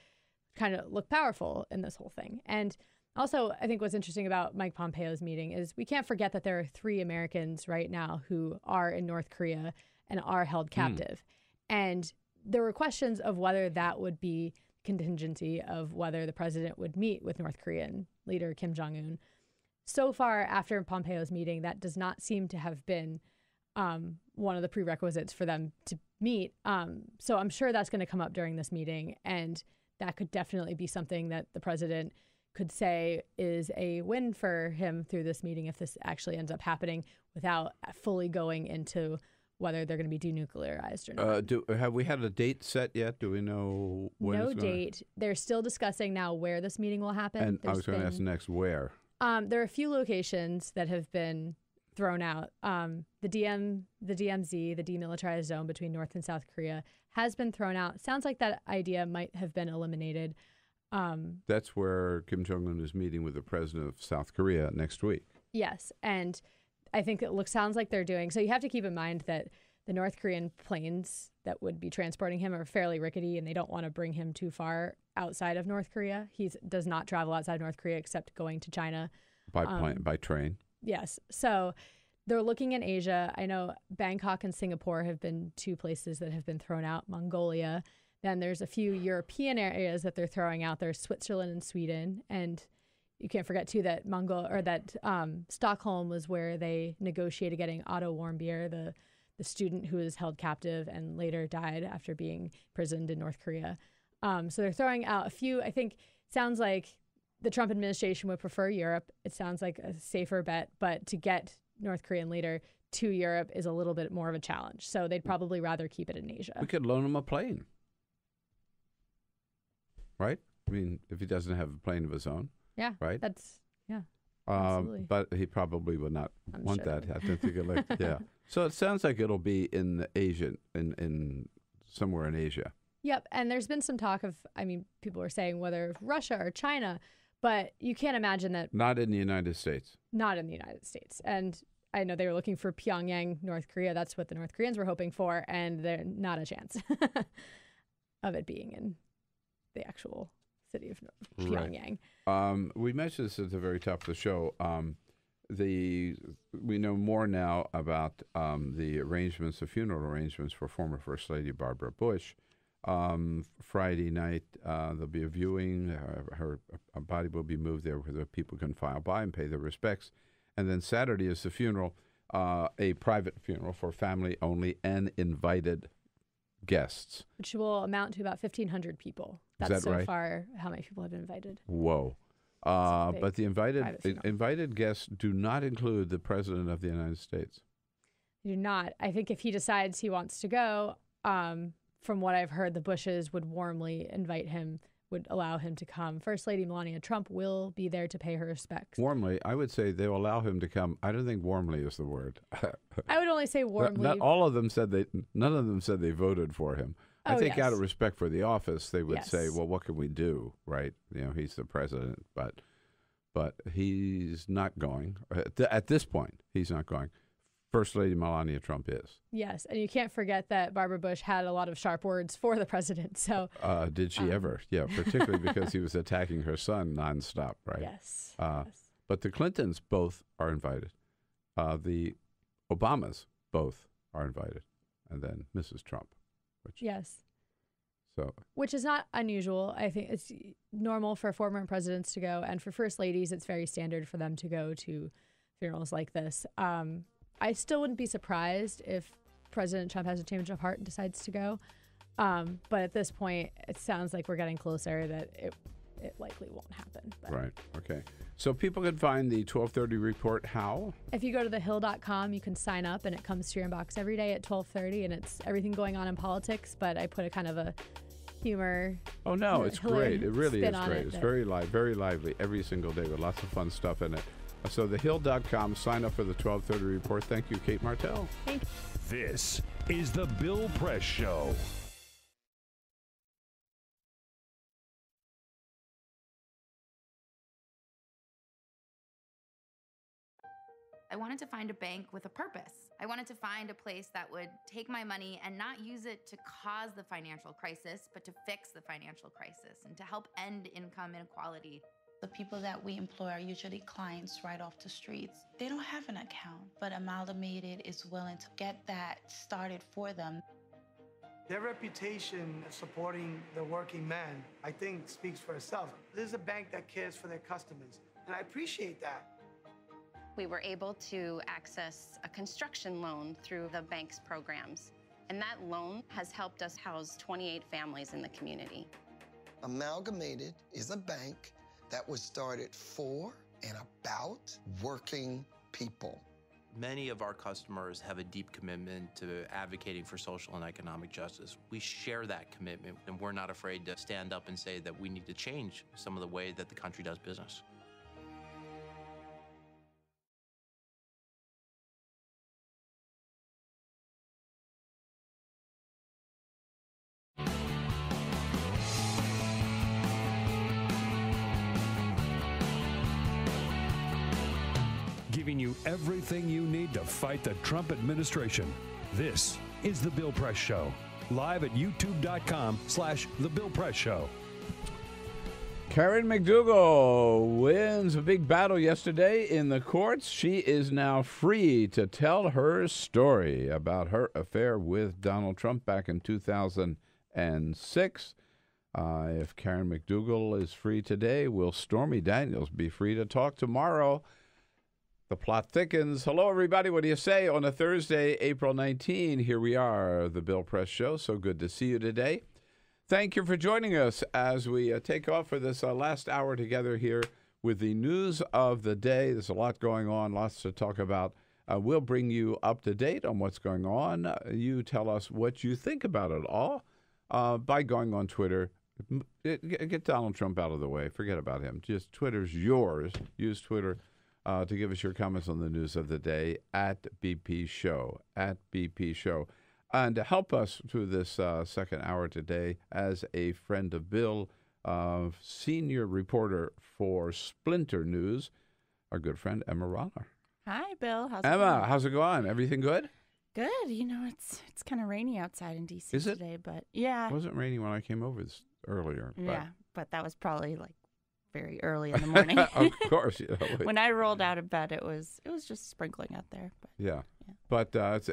kind of look powerful in this whole thing. And also, I think what's interesting about Mike Pompeo's meeting is we can't forget that there are 3 Americans right now who are in North Korea and are held captive. And there were questions of whether that would be contingency of whether the president would meet with North Korean leader Kim Jong-un. So far, after Pompeo's meeting, that does not seem to have been one of the prerequisites for them to meet. So I'm sure that's going to come up during this meeting, and that could definitely be something that the president could say is a win for him through this meeting if this actually ends up happening without fully going into whether they're going to be denuclearized or not. Have we had a date set yet? Do we know when? No date. They're still discussing now where this meeting will happen. And I was going to ask next where. There are a few locations that have been thrown out. The DMZ, the demilitarized zone between North and South Korea, has been thrown out. Sounds like that idea might have been eliminated. That's where Kim Jong-un is meeting with the president of South Korea next week. Yes, and I think sounds like they're doing. So you have to keep in mind that the North Korean planes that would be transporting him are fairly rickety, and they don't want to bring him too far outside of North Korea. He does not travel outside North Korea except going to China. By train. Yes. So they're looking in Asia. I know Bangkok and Singapore have been two places that have been thrown out. Mongolia. Then there's a few European areas that they're throwing out. There's Switzerland and Sweden. And you can't forget, too, that Stockholm was where they negotiated getting Otto Warmbier, the student who was held captive and later died after being imprisoned in North Korea. So they're throwing out a few. I think sounds like the Trump administration would prefer Europe. It sounds like a safer bet, but to get North Korean leader to Europe is a little bit more of a challenge. So they'd probably rather keep it in Asia. We could loan him a plane, right? I mean, if he doesn't have a plane of his own. Yeah. Right? Absolutely. But he probably would not want sure. that. I don't think it yeah. So it sounds like it'll be in Asia, in somewhere in Asia. Yep. And there's been some talk of, people were saying whether Russia or China, but you can't imagine that. Not in the United States. Not in the United States. And I know they were looking for Pyongyang, North Korea. That's what the North Koreans were hoping for. And they're not a chance of it being in the actual city of Pyongyang. Right. We mentioned this at the very top of the show. We know more now about the funeral arrangements for former First Lady Barbara Bush. Friday night, there'll be a viewing. Her body will be moved there where the people can file by and pay their respects. And then Saturday is the funeral, a private funeral for family only and invited guests. Which will amount to about 1,500 people. That's so far how many people have been invited. Whoa. But the invited guests do not include the President of the United States. They do not. I think if he decides he wants to go, from what I've heard, the Bushes would warmly invite him, would allow him to come. First Lady Melania Trump will be there to pay her respects. Warmly, I would say they'll allow him to come. I don't think warmly is the word. I would only say warmly. Not all of them said none of them said they voted for him. I think out of respect for the office, they would say, well, what can we do, right? He's the president, but he's not going. At this point, he's not going. First Lady Melania Trump is. Yes, and you can't forget that Barbara Bush had a lot of sharp words for the president. So did she ever? Yeah, particularly because he was attacking her son nonstop, right? Yes. But the Clintons both are invited. The Obamas both are invited, and then Mrs. Trump. Which is not unusual. I think it's normal for former presidents to go, and for first ladies, it's very standard for them to go to funerals like this. I still wouldn't be surprised if President Trump has a change of heart and decides to go. But at this point, it sounds like we're getting closer that it likely won't happen. But right. Okay. So people can find the 1230 report how? If you go to thehill.com, you can sign up, and it comes to your inbox every day at 12:30, and it's everything going on in politics, but I put a kind of a humor. Oh, no, it's great. It really is great. It's very lively every single day with lots of fun stuff in it. So thehill.com, sign up for the 1230 report. Thank you, Cate Martel. Thank you. This is the Bill Press Show. I wanted to find a bank with a purpose. I wanted to find a place that would take my money and not use it to cause the financial crisis, but to fix the financial crisis and to help end income inequality. The people that we employ are usually clients right off the streets. They don't have an account, but Amalgamated is willing to get that started for them. Their reputation of supporting the working man, I think, speaks for itself. This is a bank that cares for their customers, and I appreciate that. We were able to access a construction loan through the bank's programs, and that loan has helped us house 28 families in the community. Amalgamated is a bank that was started for and about working people. Many of our customers have a deep commitment to advocating for social and economic justice. We share that commitment, and we're not afraid to stand up and say that we need to change some of the way that the country does business. Giving you everything you need to fight the Trump administration. This is The Bill Press Show. Live at youtube.com/The Bill Press Show. Karen McDougal wins a big battle yesterday in the courts. She is now free to tell her story about her affair with Donald Trump back in 2006. If Karen McDougal is free today, will Stormy Daniels be free to talk tomorrow? The plot thickens. Hello, everybody. What do you say on a Thursday, April 19? Here we are, The Bill Press Show. So good to see you today. Thank you for joining us as we take off for this last hour together here with the news of the day. There's a lot going on, lots to talk about. We'll bring you up to date on what's going on. You tell us what you think about it all by going on Twitter. Get Donald Trump out of the way. Forget about him. Just Twitter's yours. Use Twitter to give us your comments on the news of the day at BP Show, And to help us through this second hour today, as a friend of Bill, senior reporter for Splinter News, our good friend Emma Roller. Hi, Bill. How's it Emma, going? how's it going? Everything good? Good. You know, it's kind of rainy outside in D.C. Is it? today, but yeah. It wasn't raining when I came over earlier. Yeah, but that was probably like very early in the morning. Of course. When I rolled out of bed, it was just sprinkling out there. But, yeah. But it's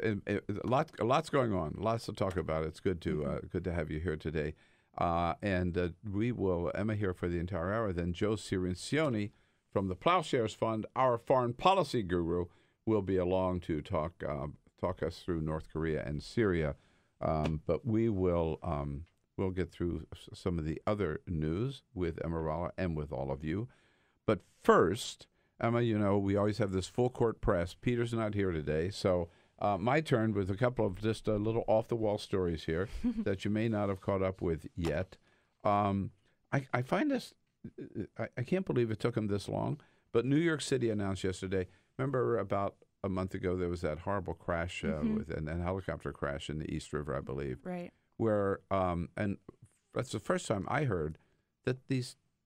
lots going on, lots to talk about. It's good to have you here today. And we will, Emma here for the entire hour. Then Joe Cirincione from the Ploughshares Fund, our foreign policy guru, will be along to talk us through North Korea and Syria. But we will we'll get through some of the other news with Emma Roller and with all of you. But first, Emma, you know, we always have this full court press. Peter's not here today, so my turn with a couple of just little off-the-wall stories here that you may not have caught up with yet. I find this, I can't believe it took them this long, but New York City announced yesterday, remember about a month ago there was that horrible crash with an helicopter crash in the East River, I believe. Right. Where, and that's the first time I heard that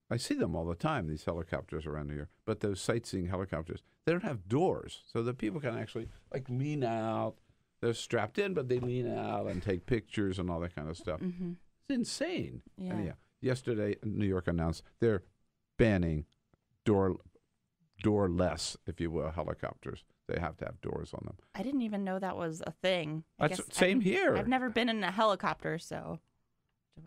I see them all the time, these helicopters around here, but those sightseeing helicopters, they don't have doors, so that people can actually lean out. They're strapped in, but they lean out and take pictures and all that kind of stuff. Mm-hmm. It's insane. Yeah. And yesterday, New York announced they're banning doorless, if you will, helicopters. They have to have doors on them. I didn't even know that was a thing. Same here. I've never been in a helicopter, so.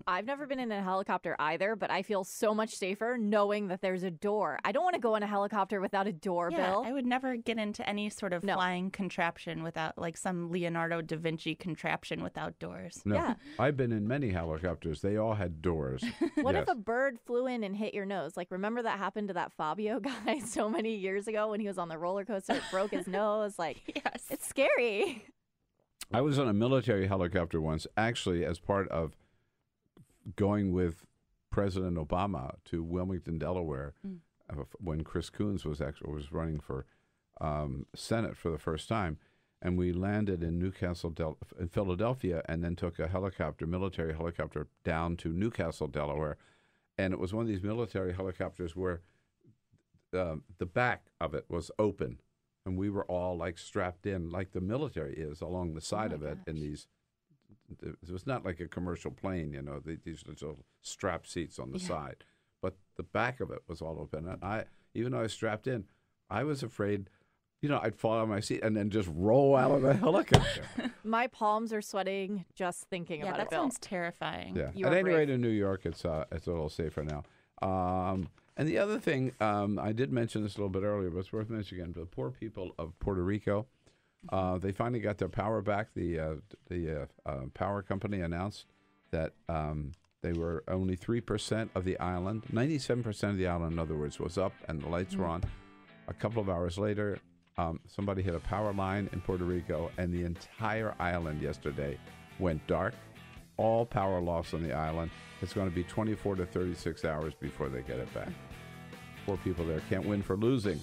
I've never been in a helicopter either, but I feel so much safer knowing that there's a door. I don't want to go in a helicopter without a door, Bill. I would never get into any sort of flying contraption without, some Leonardo da Vinci contraption without doors. No, yeah. I've been in many helicopters. They all had doors. What if a bird flew in and hit your nose? Remember that happened to that Fabio guy so many years ago when he was on the roller coaster? It broke his nose. Yes. It's scary. I was on a military helicopter once, actually, as part of going with President Obama to Wilmington, Delaware, when Chris Coons was running for Senate for the first time, and we landed in in Philadelphia, and then took a military helicopter, down to Newcastle, Delaware, and it was one of these military helicopters where the back of it was open, and we were all strapped in, like the military is, along the side of it, in these. It was not like a commercial plane, these little strap seats on the side. But the back of it was all open. And even though I was strapped in, I was afraid, I'd fall out of my seat and then just roll out of the helicopter. My palms are sweating just thinking about it, that Bill. sounds terrifying. Yeah. At any rate, in New York, it's a little safer now. And the other thing, I did mention this a little bit earlier, but it's worth mentioning again, the poor people of Puerto Rico, they finally got their power back. The power company announced that they were only 3% of the island. 97% of the island, in other words, was up and the lights were on. A couple of hours later, Somebody hit a power line in Puerto Rico, and the entire island yesterday went dark. All power loss on the island. It's going to be 24 to 36 hours before they get it back. Poor people there can't win for losing.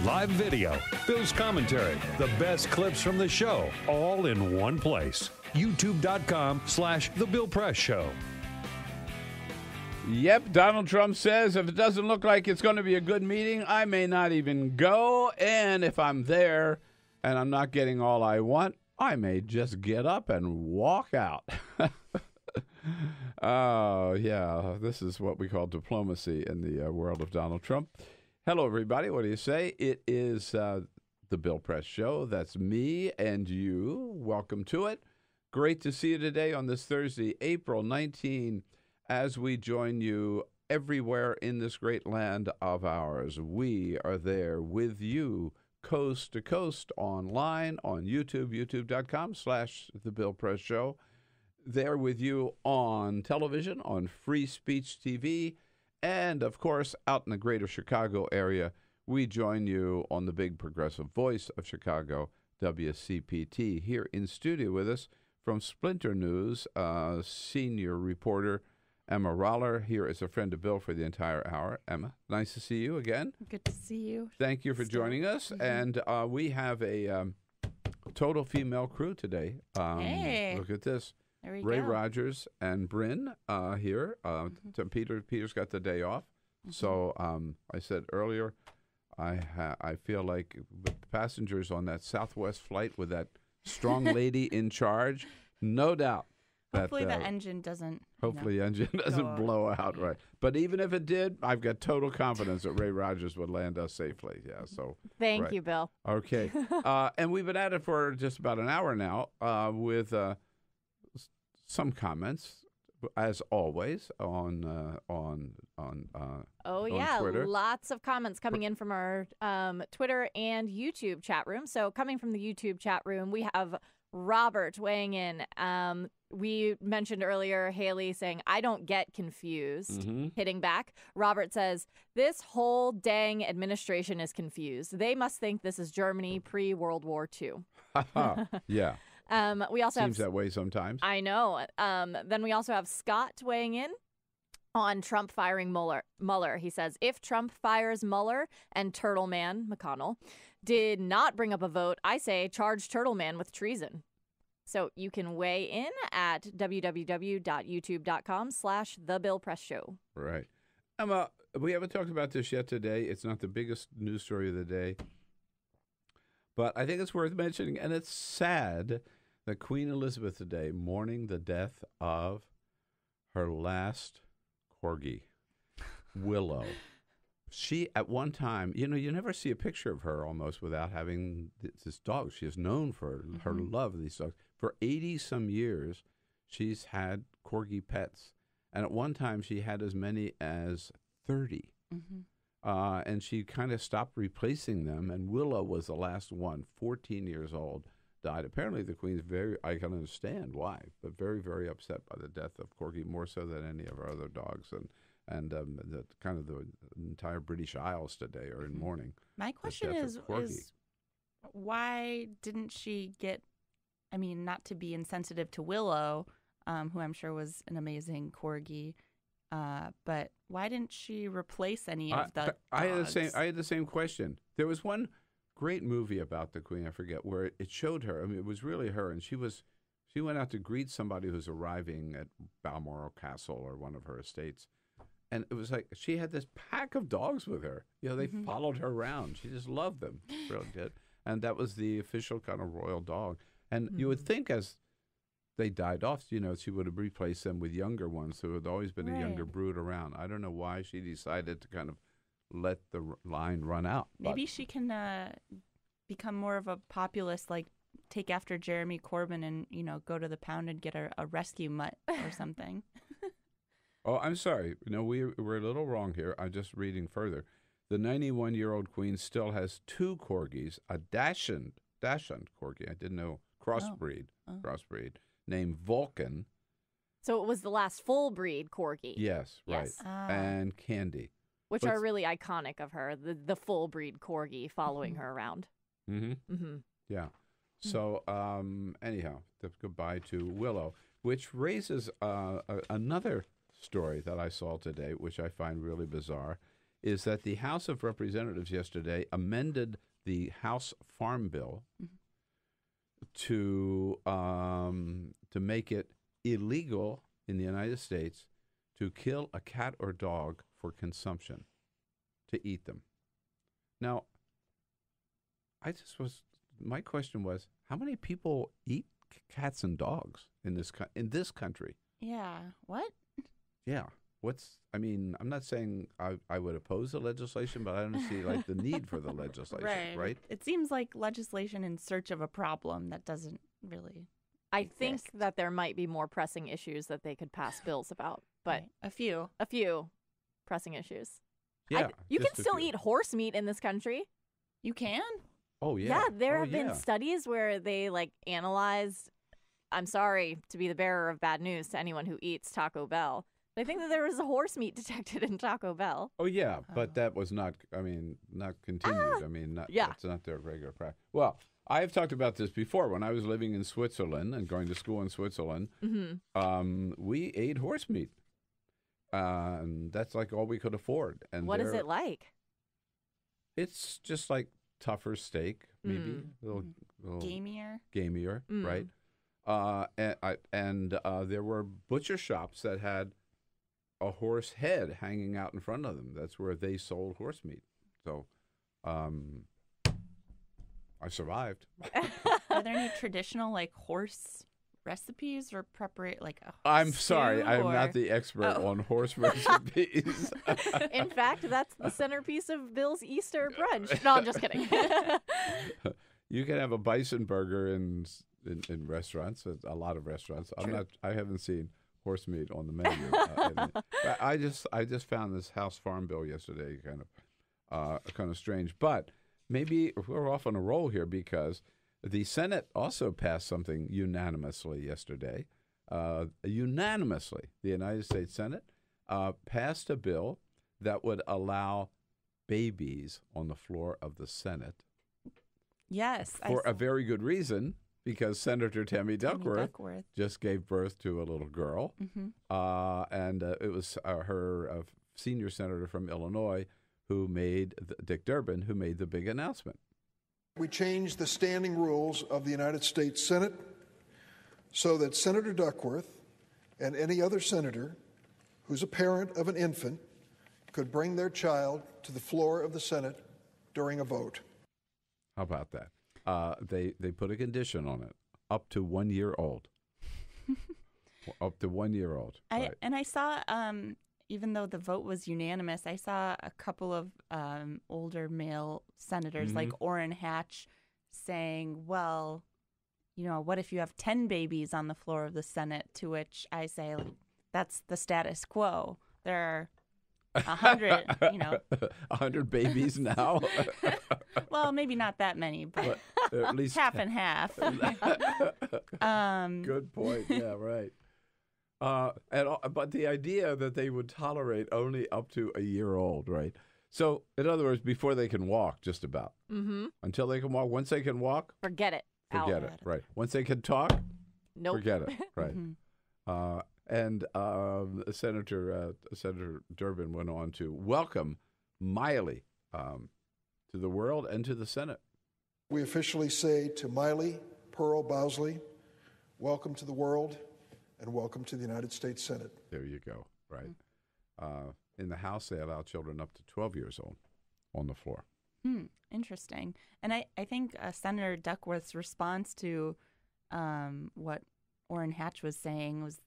Live video, Bill's commentary, the best clips from the show, all in one place. YouTube.com/The Bill Press Show. Yep, Donald Trump says if it doesn't look like it's going to be a good meeting, I may not even go. And if I'm there and I'm not getting all I want, I may just get up and walk out. Oh, yeah, this is what we call diplomacy in the world of Donald Trump. Hello, everybody. What do you say? It is the Bill Press Show. That's me and you. Welcome to it. Great to see you today on this Thursday, April 19, as we join you everywhere in this great land of ours. We are there with you, coast to coast, online, on YouTube, youtube.com/The Bill Press Show. There with you on television, on Free Speech TV, and, of course, out in the greater Chicago area, we join you on the big progressive voice of Chicago, WCPT. Here in studio with us from Splinter News, senior reporter Emma Roller. Here is a friend of Bill for the entire hour. Emma, nice to see you again. Good to see you. Thank you for joining us. And we have a total female crew today. Hey. Look at this. There we Ray go. Rogers and Bryn here. So Peter's got the day off. So I said earlier, I feel like the passengers on that Southwest flight with that strong lady in charge, no doubt. Hopefully the engine doesn't. Hopefully the engine doesn't blow out, right? But even if it did, I've got total confidence that Ray Rogers would land us safely. Yeah. So Thank you, Bill. Okay. And we've been at it for just about an hour now with some comments, as always, on Twitter. Lots of comments coming in from our Twitter and YouTube chat room. So coming from the YouTube chat room, we have Robert weighing in. We mentioned earlier Haley saying, I don't get confused, hitting back. Robert says, this whole dang administration is confused. They must think this is Germany pre-World War II. Yeah. We also Seems that way sometimes. I know. Then we also have Scott weighing in on Trump firing Mueller. He says, if Trump fires Mueller and Turtle Man, McConnell, did not bring up a vote, I say charge Turtle Man with treason. So you can weigh in at www.youtube.com/The Bill Press Show. Right. Emma, we haven't talked about this yet today. It's not the biggest news story of the day. But I think it's worth mentioning, and it's sad that Queen Elizabeth today mourning the death of her last corgi, Willow. She, at one time, you never see a picture of her almost without having this dog. She is known for her love of these dogs. For 80-some years, she's had corgi pets. And at one time, she had as many as 30. And she kind of stopped replacing them, and Willow was the last one, 14 years old, died. Apparently the Queen's I can understand why, but very, very upset by the death of Corgi, more so than any of our other dogs. And the kind of the entire British Isles today are in mourning. My question is why didn't she get, not to be insensitive to Willow, who I'm sure was an amazing corgi, but why didn't she replace any of the dogs? I had the same question. There was one great movie about the Queen, I forget, where it showed her. It was really her, and she went out to greet somebody who's arriving at Balmoral Castle or one of her estates, and it was like she had this pack of dogs with her. They followed her around. She just loved them, really did, and that was the official kind of royal dog. And you would think as they died off, she would have replaced them with younger ones. So there had always been a younger brood around. I don't know why she decided to kind of let the line run out. Maybe she can become more of a populist, like take after Jeremy Corbyn and, go to the pound and get a rescue mutt or something. Oh, I'm sorry. We're a little wrong here. I'm just reading further. The 91-year-old queen still has 2 corgis, a Dachshund corgi. I didn't know, crossbreed, named Vulcan. So it was the last full breed corgi. Yes, right. And Candy. Which are really iconic of her, the full breed corgi following her around. Yeah. So anyhow, goodbye to Willow, which raises another story that I saw today, which I find really bizarre, is that the House of Representatives yesterday amended the House Farm Bill to make it illegal in the United States to kill a cat or dog for consumption, to eat them. Now, my question was, how many people eat cats and dogs in this country? Yeah. What? Yeah. I'm not saying I would oppose the legislation, but I don't see the need for the legislation, right? It seems like legislation in search of a problem that doesn't really I think that there might be more pressing issues that they could pass bills about, but a few pressing issues. Yeah, you can still eat horse meat in this country. You can? Oh, yeah. Yeah, there have been studies where they analyzed, I'm sorry to be the bearer of bad news to anyone who eats Taco Bell, but I think that there was a horse meat detected in Taco Bell. Oh, yeah, but that was not continued. That's not their regular practice. Well, I have talked about this before. When I was living in Switzerland and going to school in Switzerland, we ate horse meat. And that's all we could afford. And what is it like? It's just like tougher steak, maybe a little gamier, right? And there were butcher shops that had a horse head hanging out in front of them. That's where they sold horse meat. So, I survived. Are there any traditional horse recipes or preparation? I'm sorry, I'm not the expert on horse recipes. In fact, that's the centerpiece of Bill's Easter brunch. No, I'm just kidding. You can have a bison burger in restaurants, a lot of restaurants. I haven't seen horse meat on the menu. I just found this House Farm Bill yesterday kind of strange, but maybe we're off on a roll here because the Senate also passed something unanimously yesterday. The United States Senate passed a bill that would allow babies on the floor of the Senate. Yes. For a very good reason, because Senator Tammy Duckworth just gave birth to a little girl. And it was her senior senator from Illinois Dick Durbin, who made the big announcement. We changed the standing rules of the United States Senate so that Senator Duckworth and any other senator who's a parent of an infant could bring their child to the floor of the Senate during a vote. How about that? They put a condition on it, up to 1 year old. Up to 1 year old. And I saw, even though the vote was unanimous, I saw a couple of older male senators like Orrin Hatch saying, well, what if you have 10 babies on the floor of the Senate? To which I say, that's the status quo. There are 100, 100 babies now? Well, maybe not that many, but at least half and half. Good point. Yeah, right. But the idea that they would tolerate only up to a year old, right? So, in other words, before they can walk, just about. Until they can walk. Once they can walk, forget it. Forget it. Right. Once they can talk, nope. Forget it. Right. And Senator Durbin went on to welcome Miley to the world and to the Senate. We officially say to Miley Pearl Bowsley, welcome to the world and welcome to the United States Senate. There you go. Right. In the House, they allow children up to 12 years old on the floor. Interesting. And I think Senator Duckworth's response to what Orrin Hatch was saying was,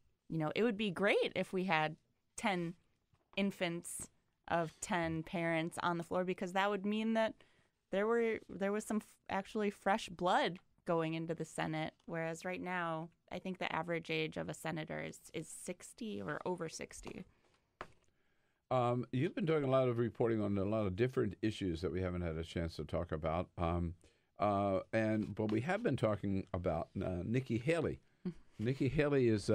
it would be great if we had 10 infants of 10 parents on the floor, because that would mean that there was some actually fresh blood going into the Senate, whereas right now I think the average age of a senator is 60 or over 60. You've been doing a lot of reporting on a lot of different issues that we haven't had a chance to talk about. But we have been talking about Nikki Haley. Nikki Haley is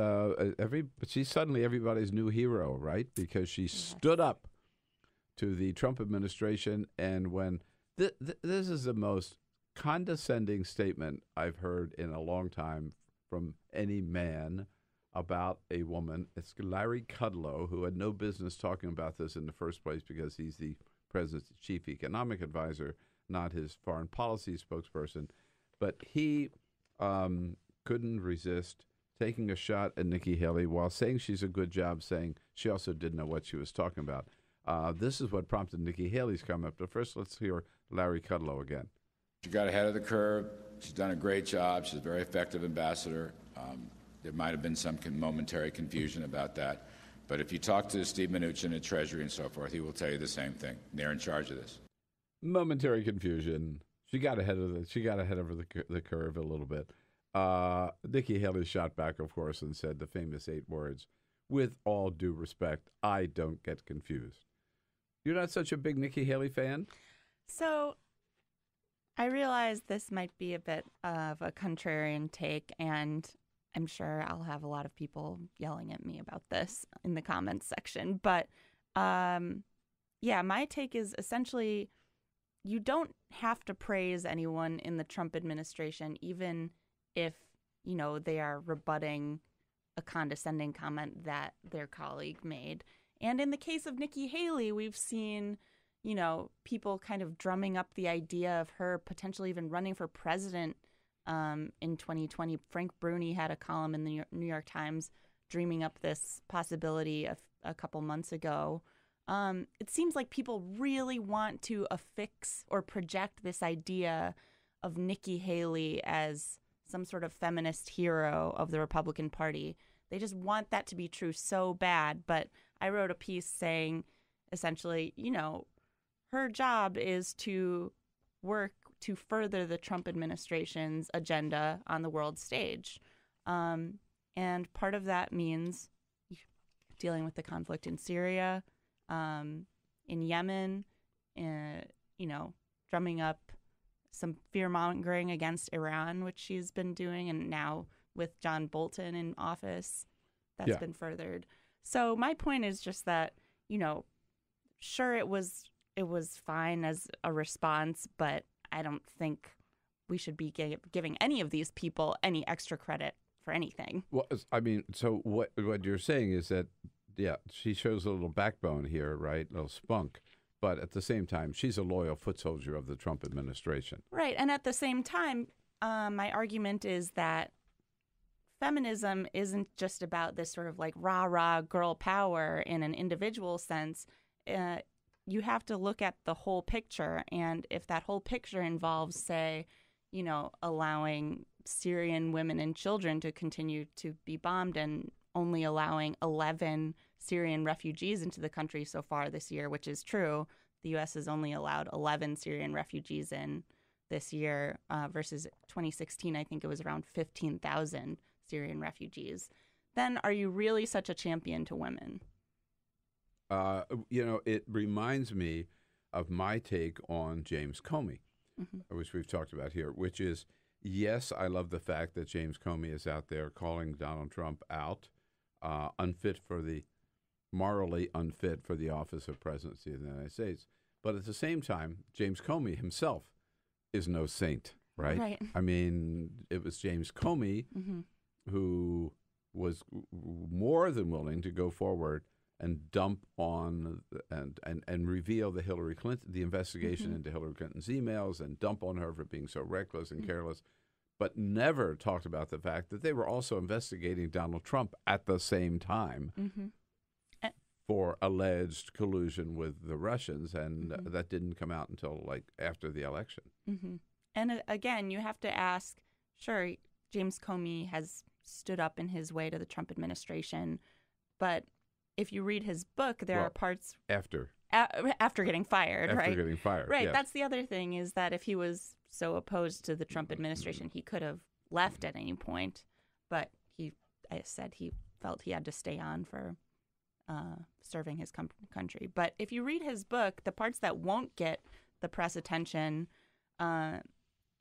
she's suddenly everybody's new hero, right? Because she stood up to the Trump administration, and when this is the most condescending statement I've heard in a long time from any man about a woman. It's Larry Kudlow, who had no business talking about this in the first place because he's the president's chief economic advisor, not his foreign policy spokesperson. But he couldn't resist taking a shot at Nikki Haley while saying she's a good job, saying she also didn't know what she was talking about. This is what prompted Nikki Haley's comment. But first, let's hear Larry Kudlow again. She got ahead of the curve. She's done a great job. She's a very effective ambassador. There might have been some momentary confusion about that. But if you talk to Steve Mnuchin at Treasury and so forth, he will tell you the same thing. They're in charge of this. Momentary confusion. She got ahead of the curve a little bit. Nikki Haley shot back, of course, and said the famous 8 words, "With all due respect, I don't get confused." You're not such a big Nikki Haley fan? So I realize this might be a bit of a contrarian take, and I'm sure I'll have a lot of people yelling at me about this in the comments section. But my take is essentially you don't have to praise anyone in the Trump administration, even if, they are rebutting a condescending comment that their colleague made. And in the case of Nikki Haley, we've seen, people kind of drumming up the idea of her potentially even running for president in 2020. Frank Bruni had a column in the New York Times dreaming up this possibility a couple months ago. It seems like people really want to affix or project this idea of Nikki Haley as some sort of feminist hero of the Republican Party. They just want that to be true so bad. But I wrote a piece saying, essentially, her job is to work to further the Trump administration's agenda on the world stage. And part of that means dealing with the conflict in Syria, in Yemen, drumming up some fear-mongering against Iran, which she's been doing, and now with John Bolton in office, that's been furthered. So my point is just that, sure, it was fine as a response, but I don't think we should be giving any of these people any extra credit for anything. Well, I mean, so what you're saying is that, she shows a little backbone here, right? A little spunk. But at the same time, she's a loyal foot soldier of the Trump administration. Right. And at the same time, my argument is that feminism isn't just about this sort of like rah-rah girl power in an individual sense. You have to look at the whole picture. And if that whole picture involves, say, allowing Syrian women and children to continue to be bombed and only allowing 11 Syrian refugees into the country so far this year, which is true. The U.S. has only allowed 11 Syrian refugees in this year versus 2016. I think it was around 15,000 Syrian refugees. Then are you really such a champion to women? It reminds me of my take on James Comey, which we've talked about here, which is, yes, I love the fact that James Comey is out there calling Donald Trump out, morally unfit for the office of presidency of the United States. But at the same time, James Comey himself is no saint, right? Right. I mean, it was James Comey who was more than willing to go forward and dump on and reveal the Hillary Clinton, the investigation into Hillary Clinton's emails, and dump on her for being so reckless and careless, but never talked about the fact that they were also investigating Donald Trump at the same time for alleged collusion with the Russians, and that didn't come out until after the election. And again, you have to ask, sure, James Comey has stood up in his way to the Trump administration, but if you read his book, there are parts after getting fired, right? After getting fired, right? Yeah. That's the other thing, is that if he was so opposed to the Trump administration, he could have left at any point, but I said he felt he had to stay on for serving his country. But if you read his book, the parts that won't get the press attention,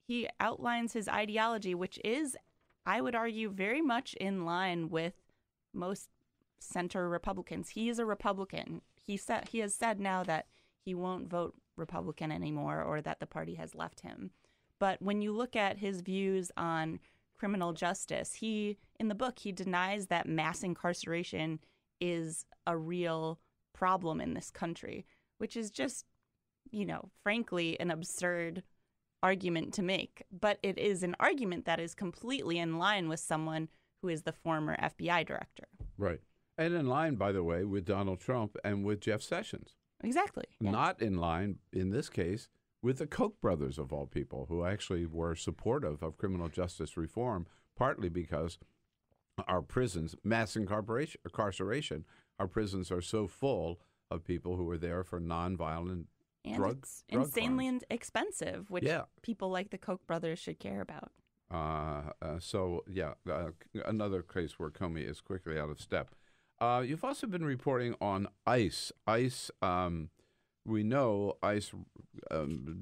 he outlines his ideology, which is, I would argue, very much in line with most center Republicans. He is a Republican. He has said now that he won't vote Republican anymore, or that the party has left him. But when you look at his views on criminal justice, in the book, he denies that mass incarceration is a real problem in this country, which is just, frankly, an absurd argument to make. But it is an argument that is completely in line with someone who is the former FBI director. Right. And in line, by the way, with Donald Trump and with Jeff Sessions. Exactly. Yes. Not in line, in this case, with the Koch brothers, of all people, who actually were supportive of criminal justice reform, partly because our prisons, mass incarceration, our prisons are so full of people who are there for nonviolent and drug it's insanely crimes. Expensive, which people like the Koch brothers should care about. Another case where Comey is quickly out of step. You've also been reporting on ICE. We know ICE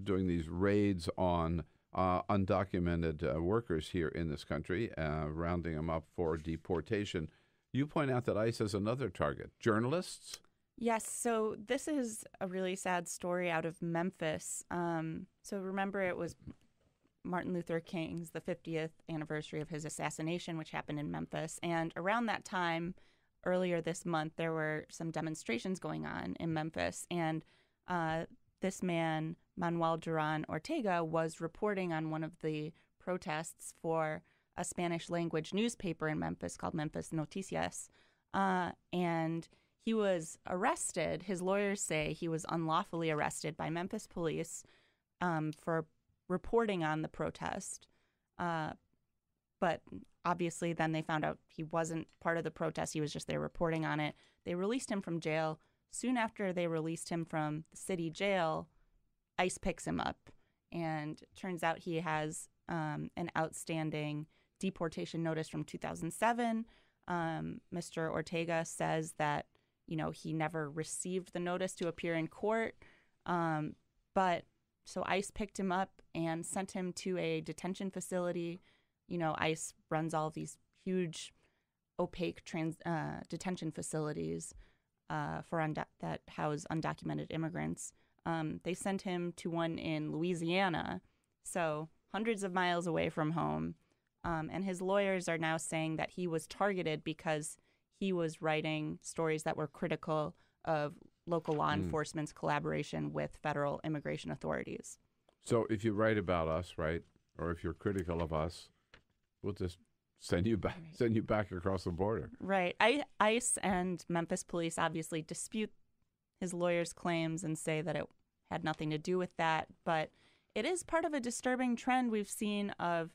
doing these raids on undocumented workers here in this country, rounding them up for deportation. You point out that ICE has another target, journalists? Yes, so this is a really sad story out of Memphis. So remember, it was Martin Luther King's, the 50th anniversary of his assassination, which happened in Memphis. And around that time, earlier this month, there were some demonstrations going on in Memphis. And this man, Manuel Duran Ortega, was reporting on one of the protests for a Spanish-language newspaper in Memphis called Memphis Noticias. And he was arrested. His lawyers say he was unlawfully arrested by Memphis police for reporting on the protest. But obviously then they found out he wasn't part of the protest. He was just there reporting on it. They released him from jail. Soon after they released him from the city jail, ICE picks him up. And it turns out he has an outstanding deportation notice from 2007. Mr. Ortega says that, he never received the notice to appear in court. But so ICE picked him up and sent him to a detention facility. ICE runs all these huge, opaque detention facilities that house undocumented immigrants. They sent him to one in Louisiana, so hundreds of miles away from home. And his lawyers are now saying that he was targeted because he was writing stories that were critical of local law enforcement's collaboration with federal immigration authorities. So if you write about us, right, or if you're critical of us, we'll just send you back across the border. Right. ICE and Memphis police obviously dispute his lawyer's claims and say that it had nothing to do with that. But it is part of a disturbing trend we've seen of,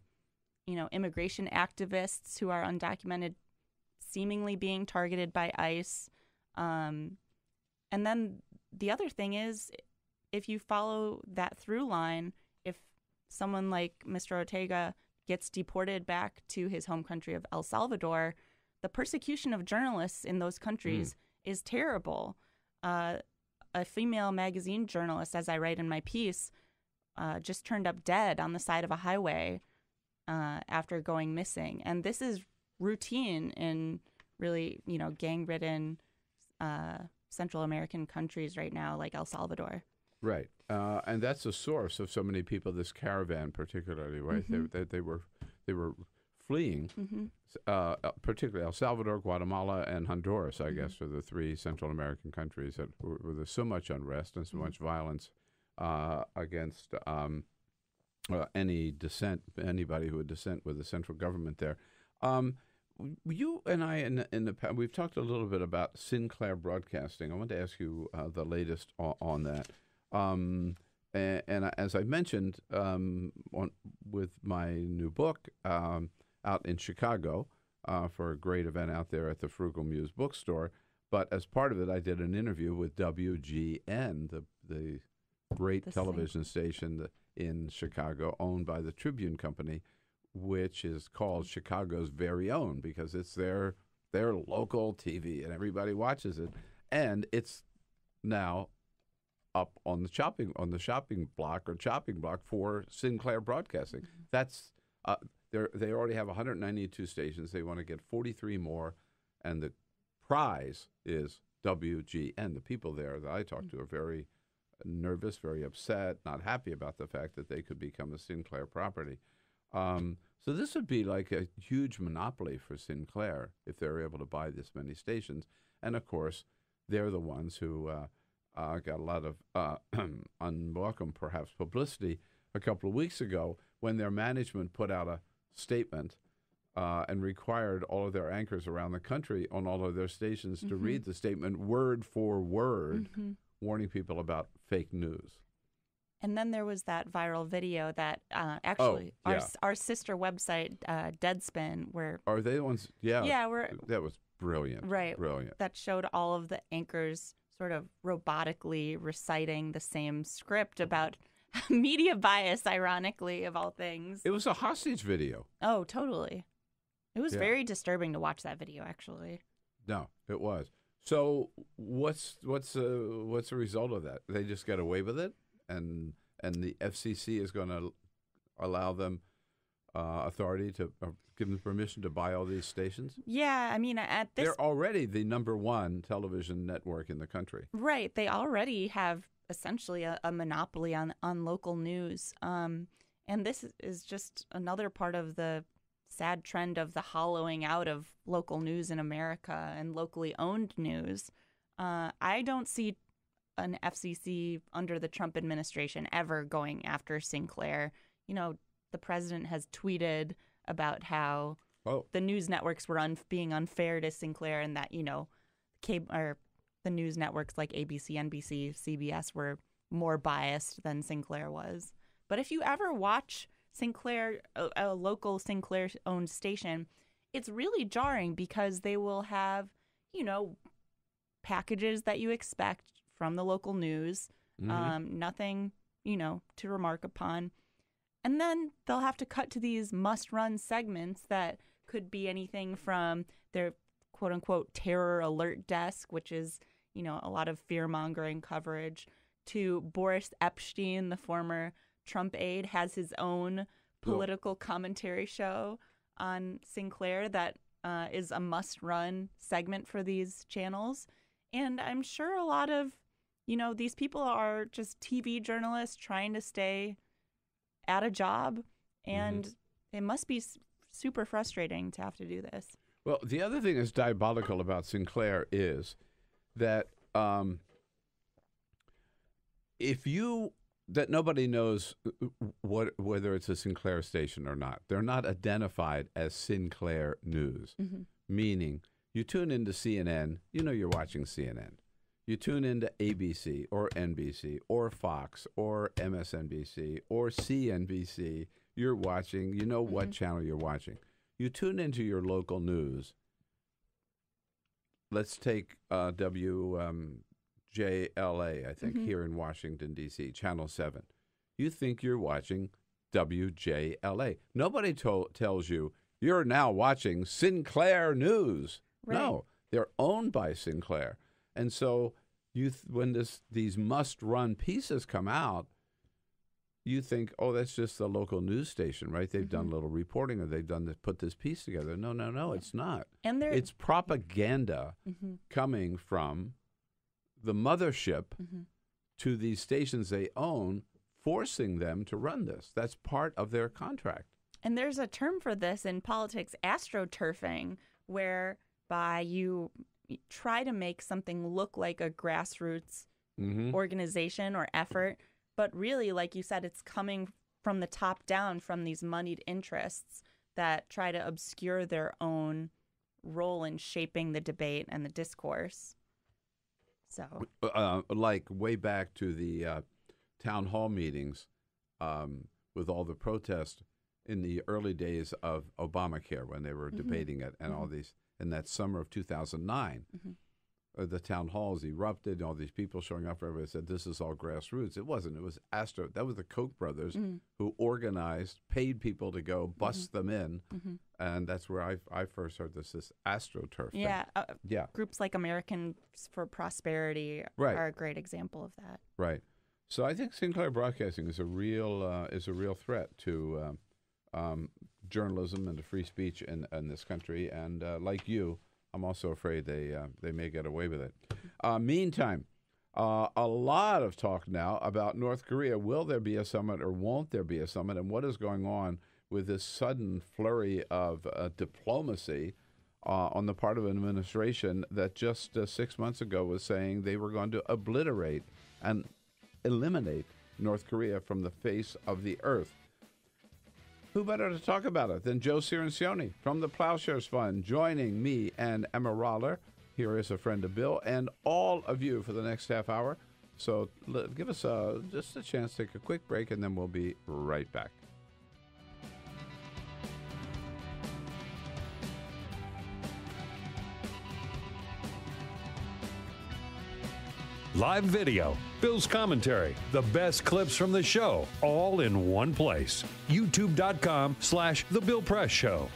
immigration activists who are undocumented seemingly being targeted by ICE. And then the other thing is, if you follow that through line, if someone like Mr. Ortega gets deported back to his home country of El Salvador, the persecution of journalists in those countries is terrible. A female magazine journalist, as I write in my piece, just turned up dead on the side of a highway after going missing. And this is routine in really, gang-ridden Central American countries right now, like El Salvador. Right. And that's the source of so many people, this caravan particularly, right? Mm-hmm. They were fleeing, particularly El Salvador, Guatemala, and Honduras, I guess, are the three Central American countries where there's so much unrest and so much violence against anybody who would dissent with the central government there. You and I, in the past, we've talked a little bit about Sinclair Broadcasting. I want to ask you the latest on that. And as I mentioned, with my new book out in Chicago for a great event out there at the Frugal Muse bookstore, but as part of it, I did an interview with WGN, the great television station in Chicago, owned by the Tribune Company, which is called Chicago's very own because it's their their local TV, and everybody watches it. And it's now up on the chopping block for Sinclair Broadcasting. Mm-hmm. That's they already have 192 stations. They want to get 43 more, and the prize is WGN. The people there that I talked to are very nervous, very upset, not happy about the fact that they could become a Sinclair property. So this would be like a huge monopoly for Sinclair if they're able to buy this many stations. And of course, they're the ones who got a lot of unwelcome, perhaps, publicity a couple of weeks ago when their management put out a statement and required all of their anchors around the country on all of their stations to read the statement word for word, warning people about fake news. And then there was that viral video that actually our sister website, Deadspin, where are they the ones? Yeah, that was brilliant. Right, brilliant. That showed all of the anchors sort of robotically reciting the same script about media bias, ironically, of all things. It was a hostage video. Oh, totally. It was very disturbing to watch that video, actually. No, it was. So what's the result of that? They just got away with it, and the FCC is going to allow them authority to give them permission to buy all these stations? Yeah, I mean, they're already the #1 television network in the country. Right. They already have essentially a monopoly on local news. And this is just another part of the sad trend of the hollowing out of local news in America and locally owned news. I don't see an FCC under the Trump administration ever going after Sinclair. You know, the president has tweeted about how the news networks were being unfair to Sinclair, and that, you know, the news networks like ABC, NBC, CBS were more biased than Sinclair was. But if you ever watch Sinclair, a local Sinclair-owned station, it's really jarring because they will have, you know, packages that you expect from the local news, nothing, you know, to remark upon. And then they'll have to cut to these must-run segments that could be anything from their quote-unquote terror alert desk, which is, you know, a lot of fear-mongering coverage, to Boris Epstein, the former Trump aide, has his own political commentary show on Sinclair that is a must-run segment for these channels. And I'm sure a lot of, you know, these people are just TV journalists trying to stay at a job, and it must be super frustrating to have to do this. Well, the other thing that's diabolical about Sinclair is that that nobody knows whether it's a Sinclair station or not. They're not identified as Sinclair News, meaning you tune into CNN, you know you're watching CNN. You tune into ABC or NBC or Fox or MSNBC or CNBC, you're watching, you know what channel you're watching. You tune into your local news. Let's take WJLA, I think, here in Washington, D.C., Channel 7. You think you're watching WJLA. Nobody tells you you're now watching Sinclair News. Right. No, they're owned by Sinclair. And so when these must-run pieces come out, you think, oh, that's just the local news station, right? They've done a little reporting, or they've put this piece together. No, it's not. And it's propaganda coming from the mothership to these stations they own, forcing them to run this. That's part of their contract. And there's a term for this in politics, astroturfing, whereby you try to make something look like a grassroots organization or effort, but really, like you said, it's coming from the top down, from these moneyed interests that try to obscure their own role in shaping the debate and the discourse. So, like way back to the town hall meetings with all the protests in the early days of Obamacare, when they were debating it, and all these, in that summer of 2009, the town halls erupted, and all these people showing up. Everybody said, this is all grassroots. It wasn't. It was That was the Koch brothers who organized, paid people to go, bust them in. And that's where I first heard this AstroTurf thing. Yeah. Groups like Americans for Prosperity are a great example of that. Right. So I think Sinclair Broadcasting is a real threat to journalism and to free speech in this country. And like you, I'm also afraid they may get away with it. Meantime, a lot of talk now about North Korea. Will there be a summit or won't there be a summit? And what is going on with this sudden flurry of diplomacy on the part of an administration that just 6 months ago was saying they were going to obliterate and eliminate North Korea from the face of the earth? Who better to talk about it than Joe Cirincione from the Ploughshares Fund, joining me and Emma Roller. Here is a friend of Bill and all of you for the next half hour. So give us just a chance to take a quick break, and then we'll be right back. Live video, Bill's commentary, the best clips from the show, all in one place. YouTube.com/The Bill Press Show.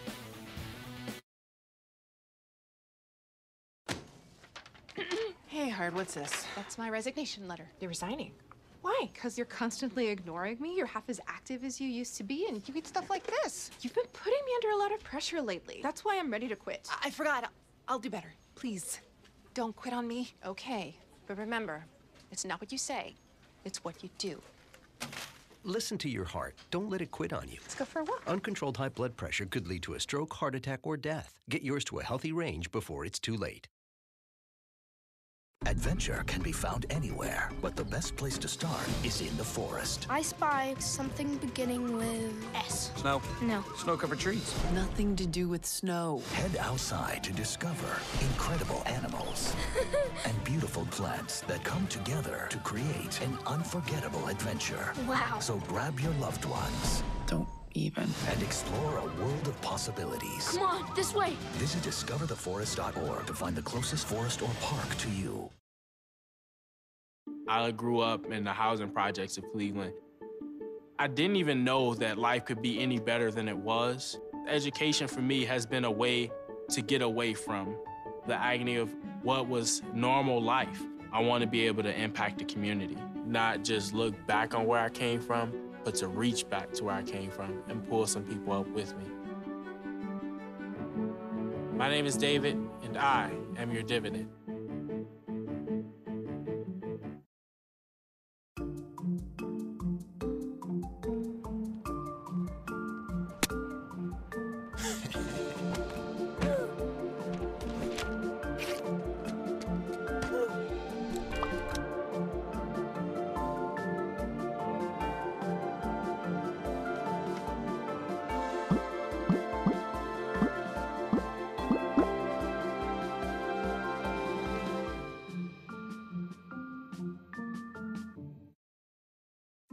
Hey, Hard, what's this? That's my resignation letter. You're resigning? Why? Because you're constantly ignoring me. You're half as active as you used to be, and you eat stuff like this. You've been putting me under a lot of pressure lately. That's why I'm ready to quit. I forgot. I'll do better. Please, don't quit on me. Okay. But remember, it's not what you say, it's what you do. Listen to your heart. Don't let it quit on you. Let's go for a walk. Uncontrolled high blood pressure could lead to a stroke, heart attack, or death. Get yours to a healthy range before it's too late. Adventure can be found anywhere, but the best place to start is in the forest. I spy something beginning with S. Snow? No. Snow-covered trees? Nothing to do with snow. Head outside to discover incredible animals and beautiful plants that come together to create an unforgettable adventure. Wow. So grab your loved ones. Don't even. And explore a world of possibilities. Come on, this way. Visit discovertheforest.org to find the closest forest or park to you. I grew up in the housing projects of Cleveland. I didn't even know that life could be any better than it was. Education for me has been a way to get away from the agony of what was normal life. I want to be able to impact the community, not just look back on where I came from, but to reach back to where I came from and pull some people up with me. My name is David, and I am your dividend.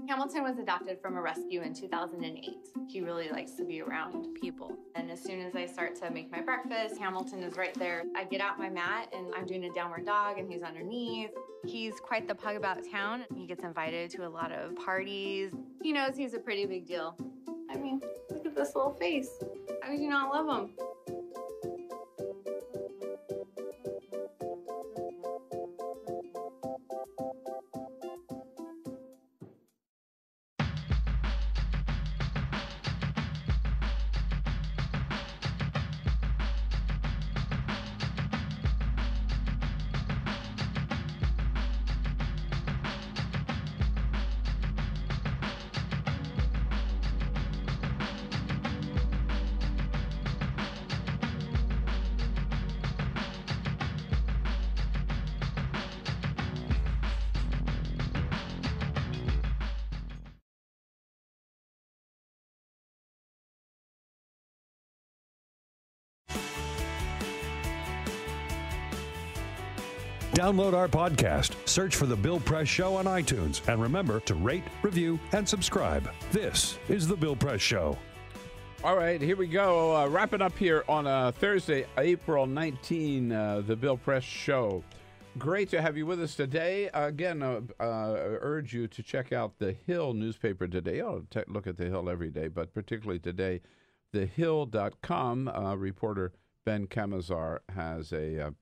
Hamilton was adopted from a rescue in 2008. He really likes to be around people. And as soon as I start to make my breakfast, Hamilton is right there. I get out my mat and I'm doing a downward dog and he's underneath. He's quite the pug about town. He gets invited to a lot of parties. He knows he's a pretty big deal. I mean, look at this little face. How could you not love him? Download our podcast, search for The Bill Press Show on iTunes, and remember to rate, review, and subscribe. This is The Bill Press Show. All right, here we go. Wrapping up here on Thursday, April 19, The Bill Press Show. Great to have you with us today. Again, urge you to check out the Hill newspaper today. Look at the Hill every day, but particularly today, thehill.com. Reporter Ben Camazar has a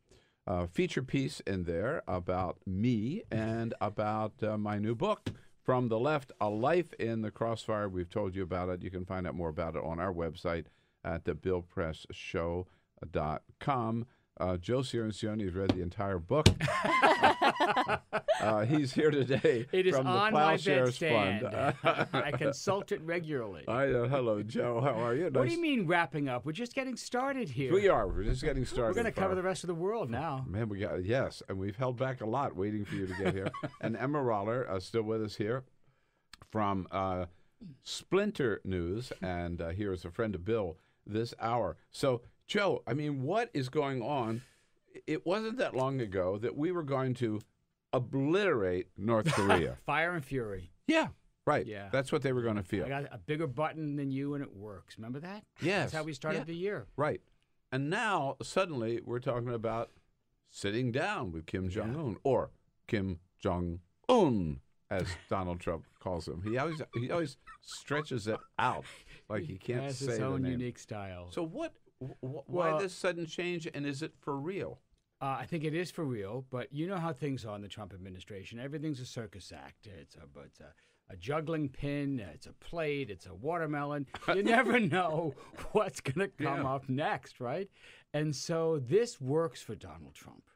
feature piece in there about me and about my new book, From the Left, A Life in the Crossfire. We've told you about it. You can find out more about it on our website at thebillpressshow.com. Joe Cirincione has read the entire book. He's here today. It is from the on my Ploughshares bedstand. Fund. I consult it regularly. Hello, Joe. How are you? What do you mean wrapping up? We're just getting started here. We are. We're just getting started. We're going to cover the rest of the world now. Man, yes, and we've held back a lot waiting for you to get here. And Emma Roller still with us here from Splinter News, and here is a friend of Bill this hour. So, Joe, I mean, what is going on? It wasn't that long ago that we were going to obliterate North Korea. Fire and fury. Yeah, right. Yeah. That's what they were going to feel. I got a bigger button than you, and it works. Remember that? Yes. That's how we started the year. Right. And now, suddenly, we're talking about sitting down with Kim Jong-un, or Kim Jong-un, as Donald Trump calls him. He always stretches it out like he can't has say his own the name. unique style. So why this sudden change, and is it for real? I think it is for real, but you know how things are in the Trump administration. Everything's a circus act. It's a juggling pin. It's a plate. It's a watermelon. You never know what's going to come up next, right? And so this works for Donald Trump.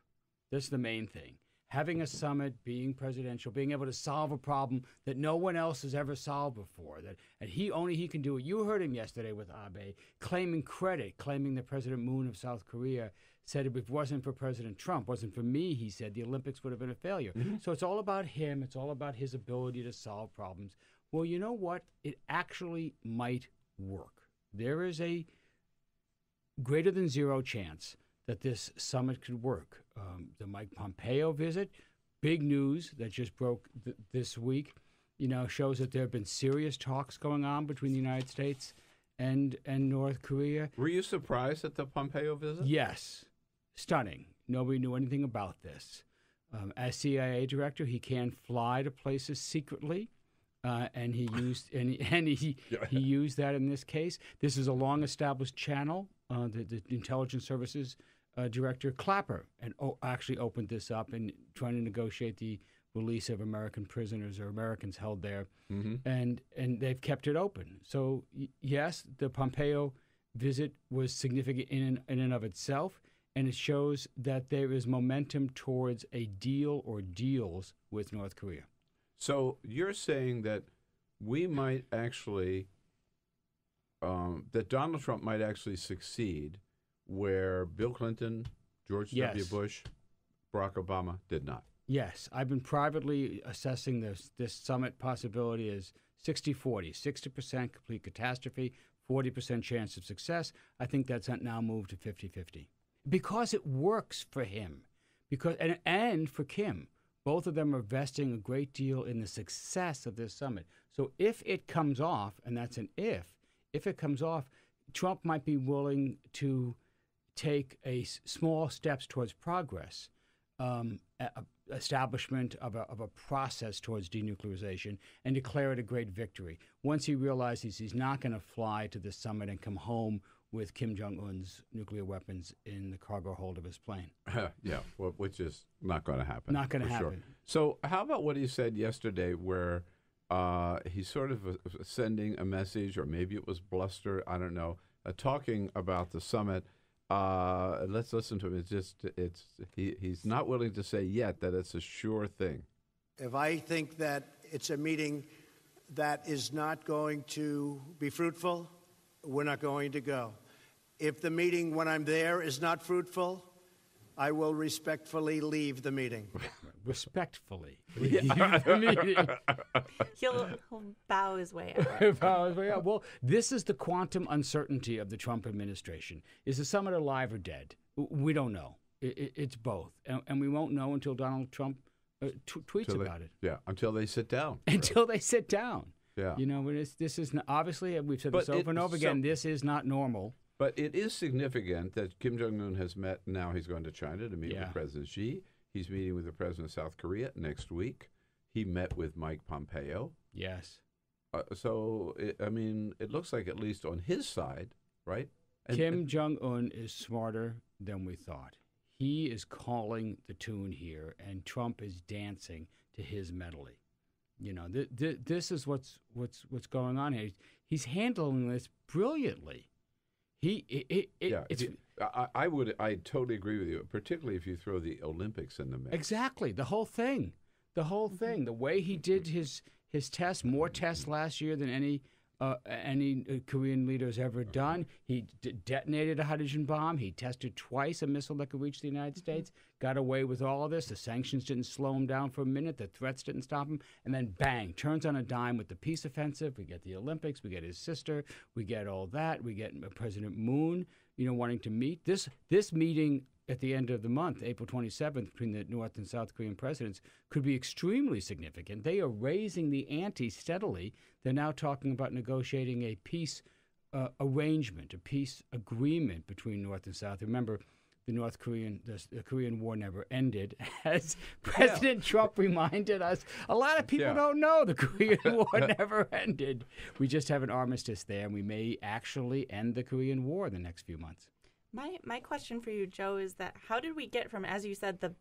That's the main thing. Having a summit, being presidential, being able to solve a problem that no one else has ever solved before, and he can do it. You heard him yesterday with Abe claiming credit, claiming that President Moon of South Korea said if it wasn't for President Trump, wasn't for me, he said, the Olympics would have been a failure. Mm-hmm. So it's all about him. It's all about his ability to solve problems. Well, you know what? It actually might work. There is a greater than zero chance that this summit could work. The Mike Pompeo visit, big news that just broke this week, shows that there have been serious talks going on between the United States and North Korea. Were you surprised at the Pompeo visit? Yes. Stunning. Nobody knew anything about this. As CIA director, he can fly to places secretly. And he used he used that in this case. This is a long-established channel. The intelligence services director Clapper and actually opened this up and trying to negotiate the release of American prisoners or Americans held there, and they've kept it open. So yes, the Pompeo visit was significant in and of itself, and it shows that there is momentum towards a deal or deals with North Korea. So you're saying that we might actually, that Donald Trump might actually succeed where Bill Clinton, George W. Bush, Barack Obama did not. Yes. I've been privately assessing this summit possibility as 60-40, 60% complete catastrophe, 40% chance of success. I think that's now moved to 50-50 because it works for him and for Kim. Both of them are vesting a great deal in the success of this summit. So if it comes off, and that's an if it comes off, Trump might be willing to take small steps towards progress, establishment of a process towards denuclearization, and declare it a great victory. Once he realizes he's not going to fly to the summit and come home with Kim Jong-un's nuclear weapons in the cargo hold of his plane. Which is not going to happen. Not going to happen. Sure. So how about what he said yesterday where he's sort of sending a message, or maybe it was bluster, I don't know, talking about the summit. Let's listen to him. He's not willing to say yet that it's a sure thing. If I think that it's a meeting that is not going to be fruitful, we're not going to go. If the meeting when I'm there is not fruitful, I will respectfully leave the meeting. Respectfully leave the meeting. He'll bow his way out. Bow his way out. Well, this is the quantum uncertainty of the Trump administration. Is the summit alive or dead? We don't know. It's both. And we won't know until Donald Trump tweets about it. Yeah, until they sit down. Until they sit down. Yeah. This is obviously, we've said this over and over again, this is not normal. But it is significant that Kim Jong-un has met, now he's going to China to meet with President Xi. He's meeting with the president of South Korea next week. He met with Mike Pompeo. Yes. It looks like at least on his side, right? Kim Jong-un is smarter than we thought. He is calling the tune here, and Trump is dancing to his melody. You know, this is what's going on here. He's handling this brilliantly. I totally agree with you, particularly if you throw the Olympics in the mix. Exactly, the whole thing. The way he did his tests, more tests last year than any Korean leader has ever done. He detonated a hydrogen bomb. He tested twice a missile that could reach the United States. Got away with all of this. The sanctions didn't slow him down for a minute. The threats didn't stop him. And then bang, turns on a dime with the peace offensive. We get the Olympics. We get his sister. We get all that. We get President Moon, wanting to meet. This meeting at the end of the month, April 27th, between the North and South Korean presidents could be extremely significant. They are raising the ante steadily. They're now talking about negotiating a peace arrangement, a peace agreement between North and South. Remember, the Korean War never ended, as President Trump reminded us. A lot of people don't know the Korean War never ended. We just have an armistice there, and we may actually end the Korean War in the next few months. My question for you, Joe, is that how did we get from, as you said, the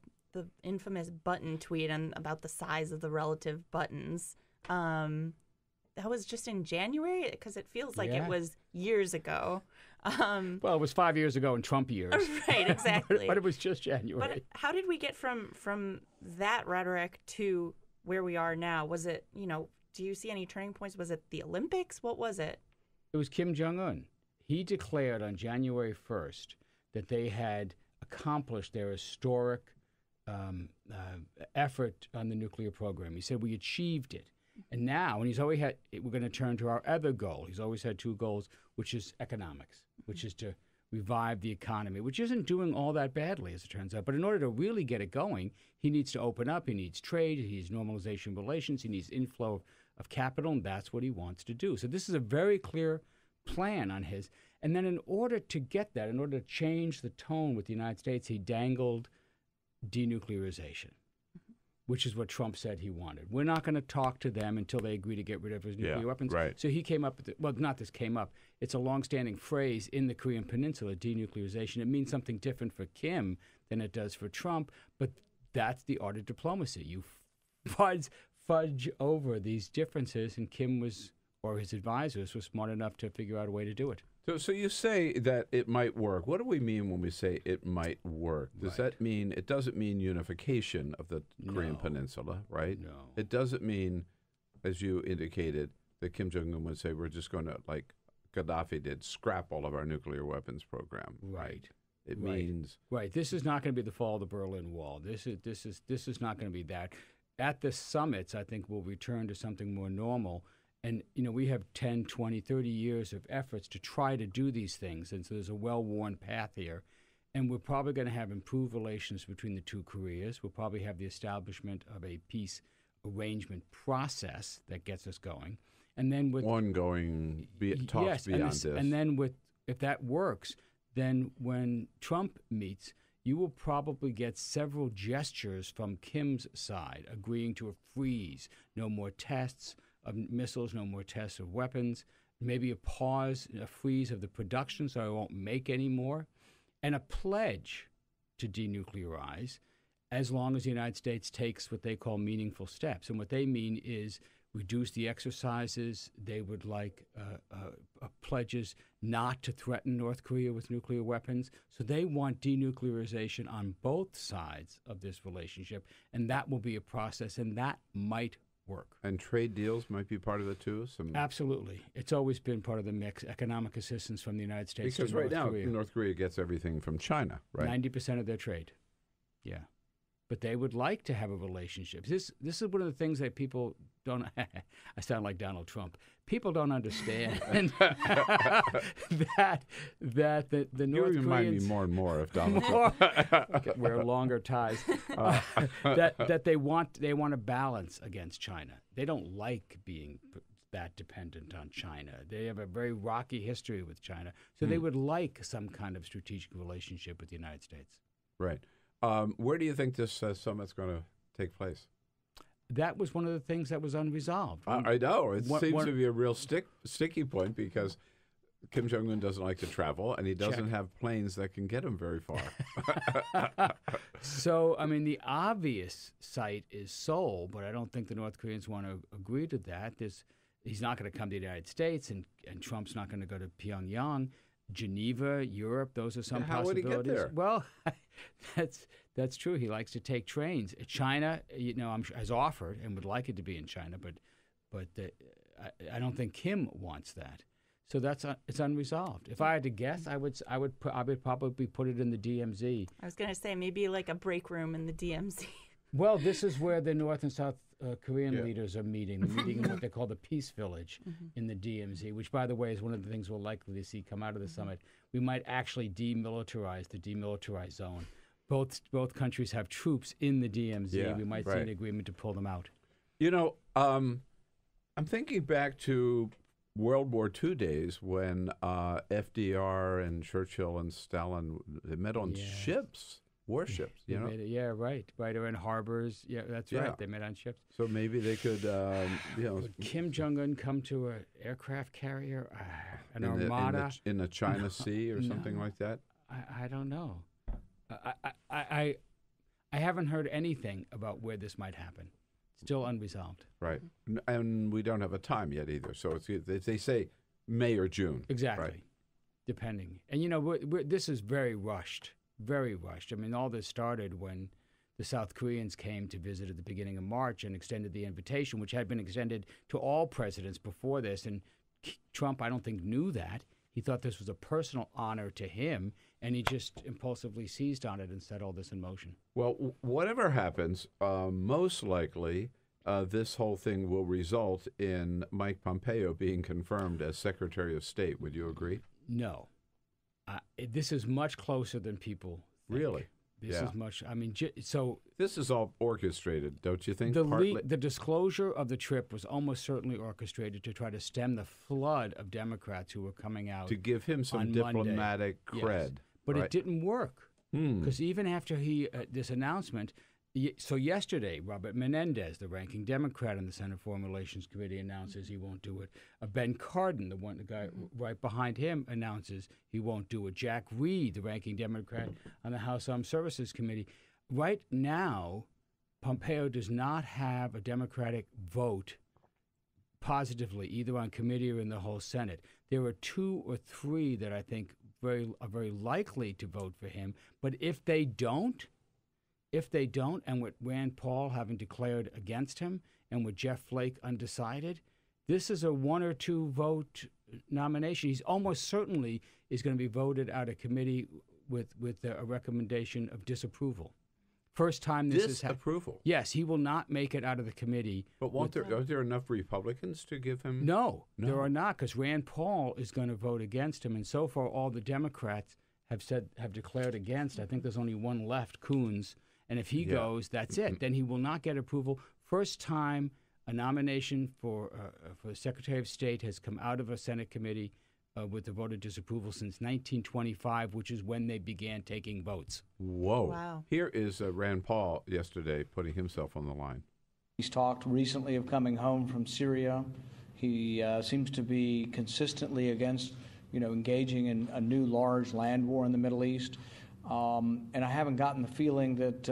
infamous button tweet and about the size of the relative buttons? That was just in January? Because it feels like it was years ago. Well, it was 5 years ago in Trump years. Right, exactly. but it was just January. But how did we get from that rhetoric to where we are now? Was it, do you see any turning points? Was it the Olympics? What was it? It was Kim Jong-un. He declared on January 1st that they had accomplished their historic effort on the nuclear program. He said, we achieved it. And now, and he's always had, we're going to turn to our other goal. He's always had two goals, which is economics, which is to revive the economy, which isn't doing all that badly, as it turns out. But in order to really get it going, he needs to open up. He needs trade. He needs normalization of relations. He needs inflow of capital, and that's what he wants to do. So this is a very clear plan on his. And then in order to get that, in order to change the tone with the United States, he dangled denuclearization, which is what Trump said he wanted. We're not going to talk to them until they agree to get rid of his nuclear weapons. Right. So he came up with, not this came up, it's a longstanding phrase in the Korean Peninsula, denuclearization. It means something different for Kim than it does for Trump, but that's the art of diplomacy. You fudge over these differences, and Kim was, or his advisors, were smart enough to figure out a way to do it. So you say that it might work. What do we mean when we say it might work? Does that mean, it doesn't mean unification of the Korean Peninsula, right? No. It doesn't mean, as you indicated, that Kim Jong-un would say we're just going to, like Gaddafi did, scrap all of our nuclear weapons program. Right. It means... Right. This is not going to be the fall of the Berlin Wall. This is not going to be that. At the summits, I think we'll return to something more normal. And, we have 10, 20, 30 years of efforts to try to do these things. And so there's a well-worn path here. And we're probably going to have improved relations between the two Koreas. We'll probably have the establishment of a peace arrangement process that gets us going. And then with ongoing talks beyond this. And then if that works, then when Trump meets, you will probably get several gestures from Kim's side agreeing to a freeze, no more tests of missiles, no more tests of weapons, maybe a pause, a freeze of the production so I won't make any more, and a pledge to denuclearize as long as the United States takes what they call meaningful steps. And what they mean is reduce the exercises. They would like pledges not to threaten North Korea with nuclear weapons. So they want denuclearization on both sides of this relationship, and that will be a process, and that might work. And trade deals might be part of it too? Absolutely. It's always been part of the mix, economic assistance from the United States because to right North Korea. Now, North Korea gets everything from China, right? 90% of their trade. Yeah. But they would like to have a relationship. This is one of the things that people don't... I sound like Donald Trump. People don't understand that the North Koreans... You remind me more and more of Donald Trump. Wear longer ties. That they want a balance against China. They don't like being that dependent on China. They have a very rocky history with China. So they would like some kind of strategic relationship with the United States. Right. Where do you think this summit's going to take place? That was one of the things that was unresolved. I know. It seems to be a real sticky point because Kim Jong-un doesn't like to travel, and he doesn't have planes that can get him very far. So, I mean, the obvious site is Seoul, but I don't think the North Koreans want to agree to that. He's not going to come to the United States, and Trump's not going to go to Pyongyang. Geneva, Europe, those are some possibilities. How would he get there? Well, that's true. He likes to take trains. China, has offered and would like it to be in China, but I don't think Kim wants that. So it's unresolved. If I had to guess, I would probably put it in the DMZ. I was going to say maybe like a break room in the DMZ. Well, this is where the North and South Korean leaders are meeting. They're meeting in what they call the Peace Village in the DMZ, which, by the way, is one of the things we're likely to see come out of the summit. We might actually demilitarize the demilitarized zone. Both countries have troops in the DMZ. Yeah, we might see an agreement to pull them out. I'm thinking back to World War II days when FDR and Churchill and Stalin they met on ships. Warships, right, or in harbors. Yeah, that's right. They met on ships. So maybe they could, Would Kim Jong-un come to an aircraft carrier, an armada in the China Sea or something like that? I don't know. I haven't heard anything about where this might happen. Still unresolved. Right, and we don't have a time yet either. So they say May or June. Exactly, right. Depending. And this is very rushed. Very rushed. I mean, all this started when the South Koreans came to visit at the beginning of March and extended the invitation, which had been extended to all presidents before this. And Trump, I don't think, knew that. He thought this was a personal honor to him, and he just impulsively seized on it and set all this in motion. Well, whatever happens, most likely this whole thing will result in Mike Pompeo being confirmed as Secretary of State. Would you agree? No. This is much closer than people think. Really? This is much. I mean, so this is all orchestrated, don't you think? The disclosure of the trip was almost certainly orchestrated to try to stem the flood of Democrats who were coming out to give him some diplomatic cred. Yes. But it didn't work because even after this announcement. So yesterday, Robert Menendez, the ranking Democrat on the Senate Foreign Relations Committee, announces he won't do it. Ben Cardin, the guy right behind him, announces he won't do it. Jack Reed, the ranking Democrat on the House Armed Services Committee. Right now, Pompeo does not have a Democratic vote positively, either on committee or in the whole Senate. There are 2 or 3 that I think are very likely to vote for him. But if they don't, and with Rand Paul having declared against him, and with Jeff Flake undecided, this is a 1 or 2 vote nomination. He's almost certainly is going to be voted out of committee with a recommendation of disapproval. First time this is disapproval. Yes, he will not make it out of the committee. But are there enough Republicans to give him? No, there are not, because Rand Paul is going to vote against him, and so far all the Democrats have declared against. I think there's only one left, Coons. And if he goes, that's it. Then he will not get approval. First time a nomination for Secretary of State has come out of a Senate committee with a vote of disapproval since 1925, which is when they began taking votes. Whoa. Wow. Here is Rand Paul yesterday putting himself on the line. He's talked recently of coming home from Syria. He seems to be consistently against, engaging in a new large land war in the Middle East. And I haven't gotten the feeling that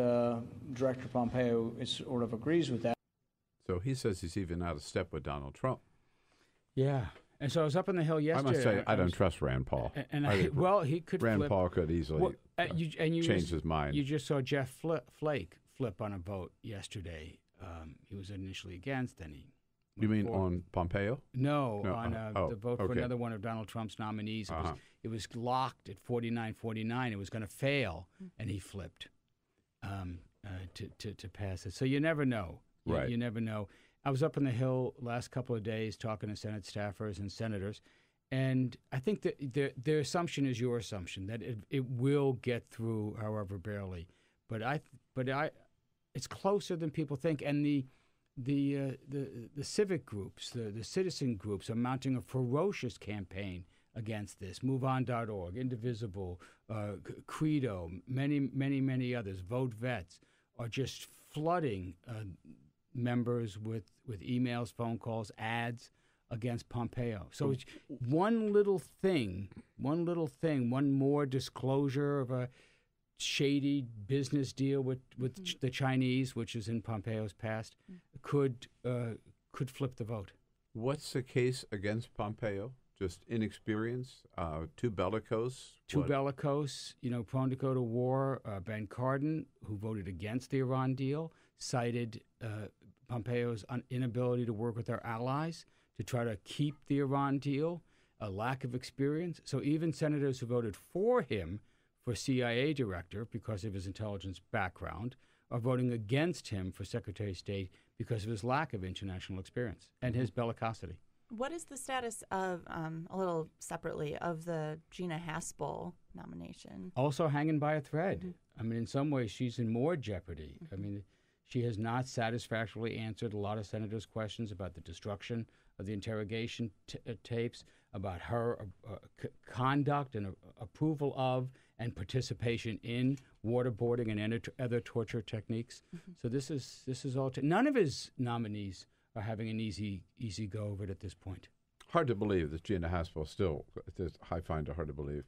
Director Pompeo sort of agrees with that. So he says he's even out of step with Donald Trump. Yeah. And so I was up on the Hill yesterday. I must say, I don't trust Rand Paul. He could Rand flip. Paul could easily change his mind. You just saw Jeff Flake flip on a vote yesterday. He was initially against, then he... You mean on Pompeo? No, on the vote for another one of Donald Trump's nominees. It was locked at 49-49. It was going to fail, and he flipped to pass it. So you never know. Right. You never know. I was up on the Hill last couple of days talking to Senate staffers and senators, and I think that their assumption is your assumption, that it will get through, however barely. But it's closer than people think, and the civic groups, the citizen groups are mounting a ferocious campaign against this. MoveOn.org, Indivisible, Credo, many others, Vote Vets, are just flooding members with emails, phone calls, ads against Pompeo. So it's one little thing, one more disclosure of a shady business deal with the Chinese, which is in Pompeo's past, could flip the vote. What's the case against Pompeo? Just inexperience, too bellicose? Bellicose, prone to go to war. Ben Cardin, who voted against the Iran deal, cited Pompeo's inability to work with our allies to try to keep the Iran deal, a lack of experience. So even senators who voted for him for CIA director because of his intelligence background are voting against him for Secretary of State because of his lack of international experience and his bellicosity. What is the status of, a little separately, of the Gina Haspel nomination? Also hanging by a thread. I mean, in some ways, she's in more jeopardy. I mean, she has not satisfactorily answered a lot of senators' questions about the destruction of the interrogation tapes, about her conduct and approval of and participation in waterboarding and other torture techniques. So this is all. None of his nominees are having an easy go of it at this point. Hard to believe that Gina Haspel still, I find it hard to believe.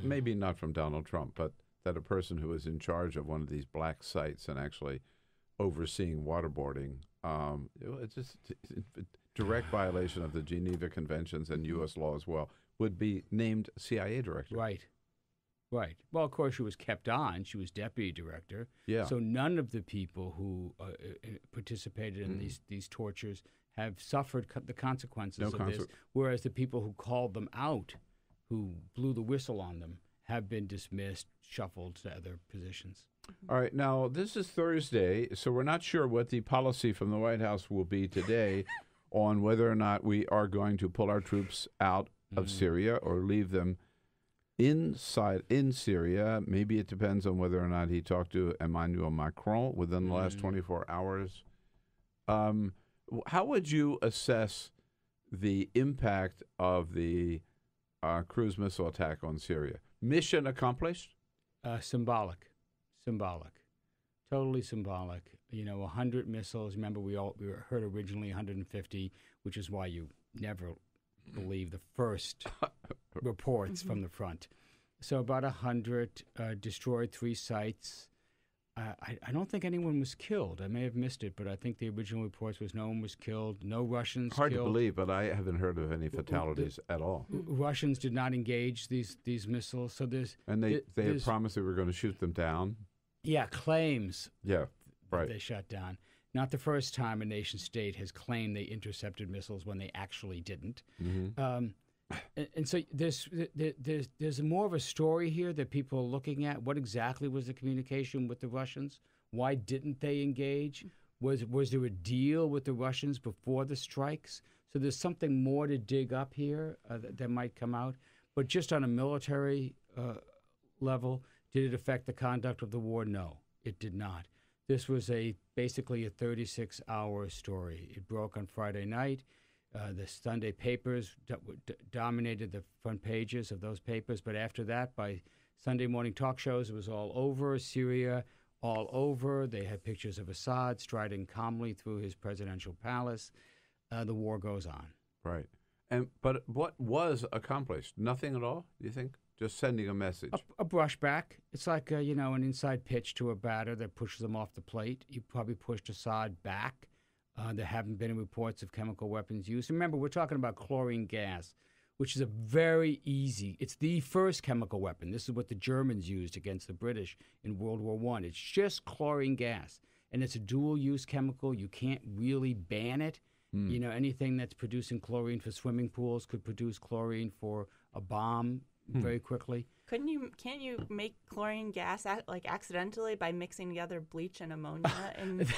Maybe not from Donald Trump, but that a person who is in charge of one of these black sites and actually overseeing waterboarding, it's just a direct violation of the Geneva Conventions and U.S. law as well, would be named CIA director. Right. Well, of course, she was kept on. She was deputy director. Yeah. So none of the people who participated in these tortures have suffered the consequences of this, whereas the people who called them out, who blew the whistle on them, have been dismissed, shuffled to other positions. All right. Now, this is Thursday, so we're not sure what the policy from the White House will be today on whether or not we are going to pull our troops out of Syria or leave them in Syria. Maybe it depends on whether or not he talked to Emmanuel Macron within the last 24 hours. How would you assess the impact of the cruise missile attack on Syria? Mission accomplished? Symbolic. Totally symbolic. 100 missiles. Remember, we heard originally 150, which is why you never believe the first reports from the front. So about 100 destroyed 3 sites. I don't think anyone was killed. I may have missed it, but I think the original reports was no one was killed, no Russians Hard killed. to believe, but I haven't heard of any fatalities at all. Russians did not engage these missiles. So they had promised they were going to shoot them down. Yeah, claims. Yeah, right. They shut down. Not the first time a nation state has claimed they intercepted missiles when they actually didn't. And so there's more of a story here that people are looking at. What exactly was the communication with the Russians? Why didn't they engage? Was there a deal with the Russians before the strikes? So there's something more to dig up here that might come out. But just on a military level, did it affect the conduct of the war? No, it did not. This was basically a 36-hour story. It broke on Friday night. The Sunday papers dominated the front pages of those papers. But after that, by Sunday morning talk shows, it was all over. Syria, all over. They had pictures of Assad striding calmly through his presidential palace. The war goes on. Right. But what was accomplished? Nothing at all, do you think? Just sending a message? A brushback. It's like, an inside pitch to a batter that pushes them off the plate. You probably pushed Assad back. There haven't been reports of chemical weapons use. Remember, we're talking about chlorine gas, which is it's the first chemical weapon. This is what the Germans used against the British in World War I. It's just chlorine gas, and it's a dual-use chemical. You can't really ban it. Anything that's producing chlorine for swimming pools could produce chlorine for a bomb very quickly. Can't you make chlorine gas accidentally by mixing together bleach and ammonia?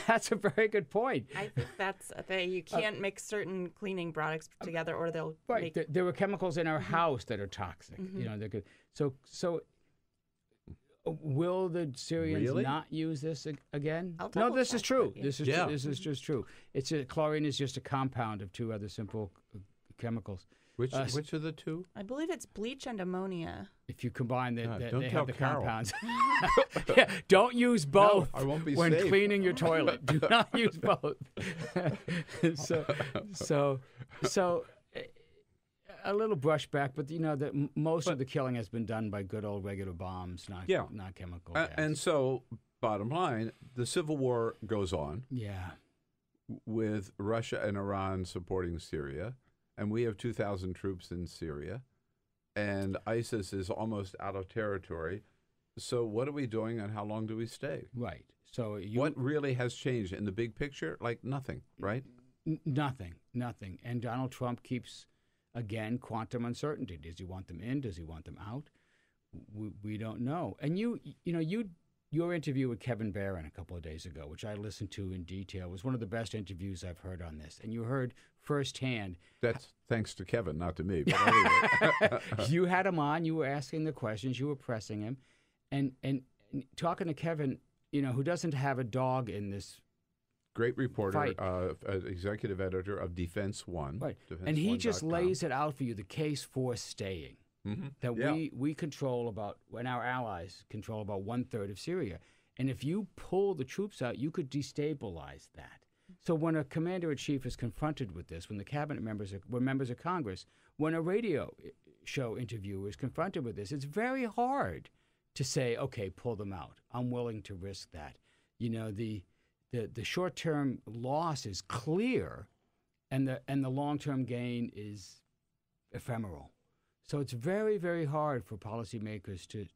That's a very good point. I think that's a thing. You can't mix certain cleaning products together, or they'll right. There were chemicals in our house that are toxic. They're good. So will the Syrians not use this again? No, this is true. This is just true. Chlorine is just a compound of 2 other simple chemicals. Which are the two? I believe it's bleach and ammonia. If you combine they don't have tell the Carol. compounds. Yeah, don't use both I won't be when safe. cleaning your toilet. Do not use both. so a little brushback, but most of the killing has been done by good old regular bombs, not chemical gas. And so, bottom line, the civil war goes on. Yeah. With Russia and Iran supporting Syria, and we have 2,000 troops in Syria, and ISIS is almost out of territory. So what are we doing, and how long do we stay? Right. So what really has changed in the big picture? Like nothing, right? Nothing. And Donald Trump keeps, again, quantum uncertainty. Does he want them in? Does he want them out? We don't know. And your interview with Kevin Barron a couple of days ago, which I listened to in detail, was one of the best interviews I've heard on this. And you heard firsthand. That's thanks to Kevin, not to me. But anyway. You had him on. You were asking the questions. You were pressing him. And talking to Kevin, who doesn't have a dog in this great reporter, fight. Executive editor of Defense One. Right. Defense and he just 1.com. lays it out for you, the case for staying. Mm-hmm. That we control and our allies control about 1/3 of Syria. And if you pull the troops out, you could destabilize that. So when a commander-in-chief is confronted with this, when the cabinet members were members of Congress, when a radio show interviewer is confronted with this, it's very hard to say, okay, pull them out. I'm willing to risk that. The short-term loss is clear, and the long-term gain is ephemeral. So it's very, very hard for policymakers to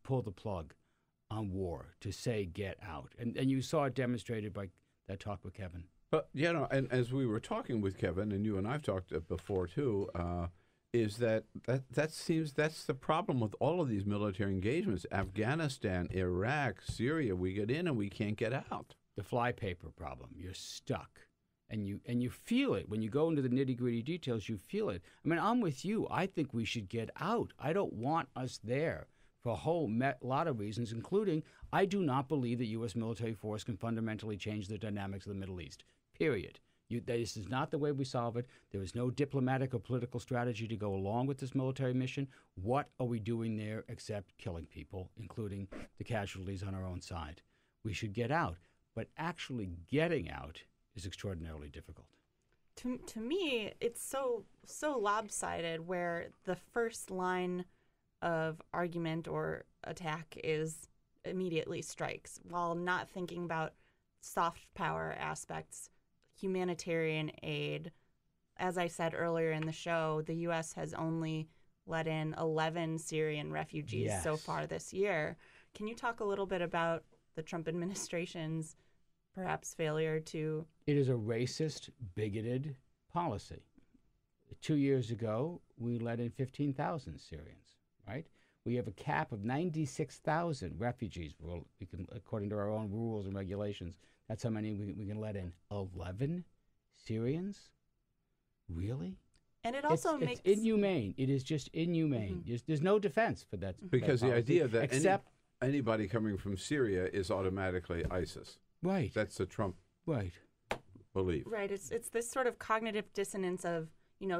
pull the plug on war, to say get out. And you saw it demonstrated by that talk with Kevin. But, and as we were talking with Kevin, and you and I've talked before too, is that seems that's the problem with all of these military engagements. Afghanistan, Iraq, Syria, we get in and we can't get out. The flypaper problem. You're stuck. And you feel it. When you go into the nitty-gritty details, you feel it. I mean, I'm with you. I think we should get out. I don't want us there for a whole lot of reasons, including I do not believe that U.S. military force can fundamentally change the dynamics of the Middle East, period. This is not the way we solve it. There is no diplomatic or political strategy to go along with this military mission. What are we doing there except killing people, including the casualties on our own side? We should get out. But actually getting out is extraordinarily difficult. To me, it's so lopsided, where the first line of argument or attack is immediately strikes, while not thinking about soft power aspects, humanitarian aid. As I said earlier in the show, the U.S. has only let in 11 Syrian refugees so far this year. Can you talk a little bit about the Trump administration's perhaps failure to... It is a racist, bigoted policy. 2 years ago, we let in 15,000 Syrians, right? We have a cap of 96,000 refugees. Well, we can, according to our own rules and regulations, that's how many we can let in. 11 Syrians? Really? And it also makes... It's inhumane. It is just inhumane. Mm-hmm. There's no defense for that. Because that the idea that except anybody coming from Syria is automatically ISIS. Right. That's the Trump belief. Right. It's this sort of cognitive dissonance of,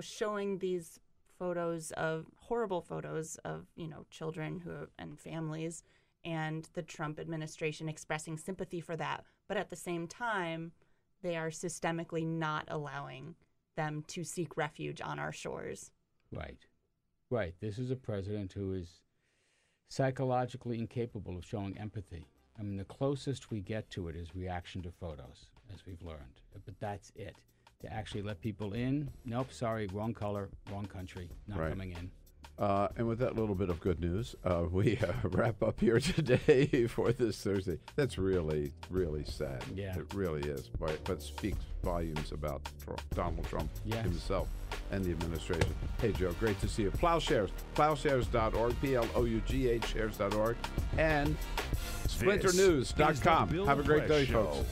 showing these horrible photos of, children and families, and the Trump administration expressing sympathy for that. But at the same time, they are systemically not allowing them to seek refuge on our shores. Right. This is a president who is psychologically incapable of showing empathy. I mean, the closest we get to it is reaction to photos, as we've learned. But that's it. To actually let people in, nope, sorry, wrong color, wrong country, not coming in. And with that little bit of good news, we wrap up here today for this Thursday. That's really, really sad. Yeah. It really is. But speaks volumes about Donald Trump himself and the administration. Hey, Joe, great to see you. Ploughshares, ploughshares.org, Plough, shares.org, and SplinterNews.com. Have a great day, folks.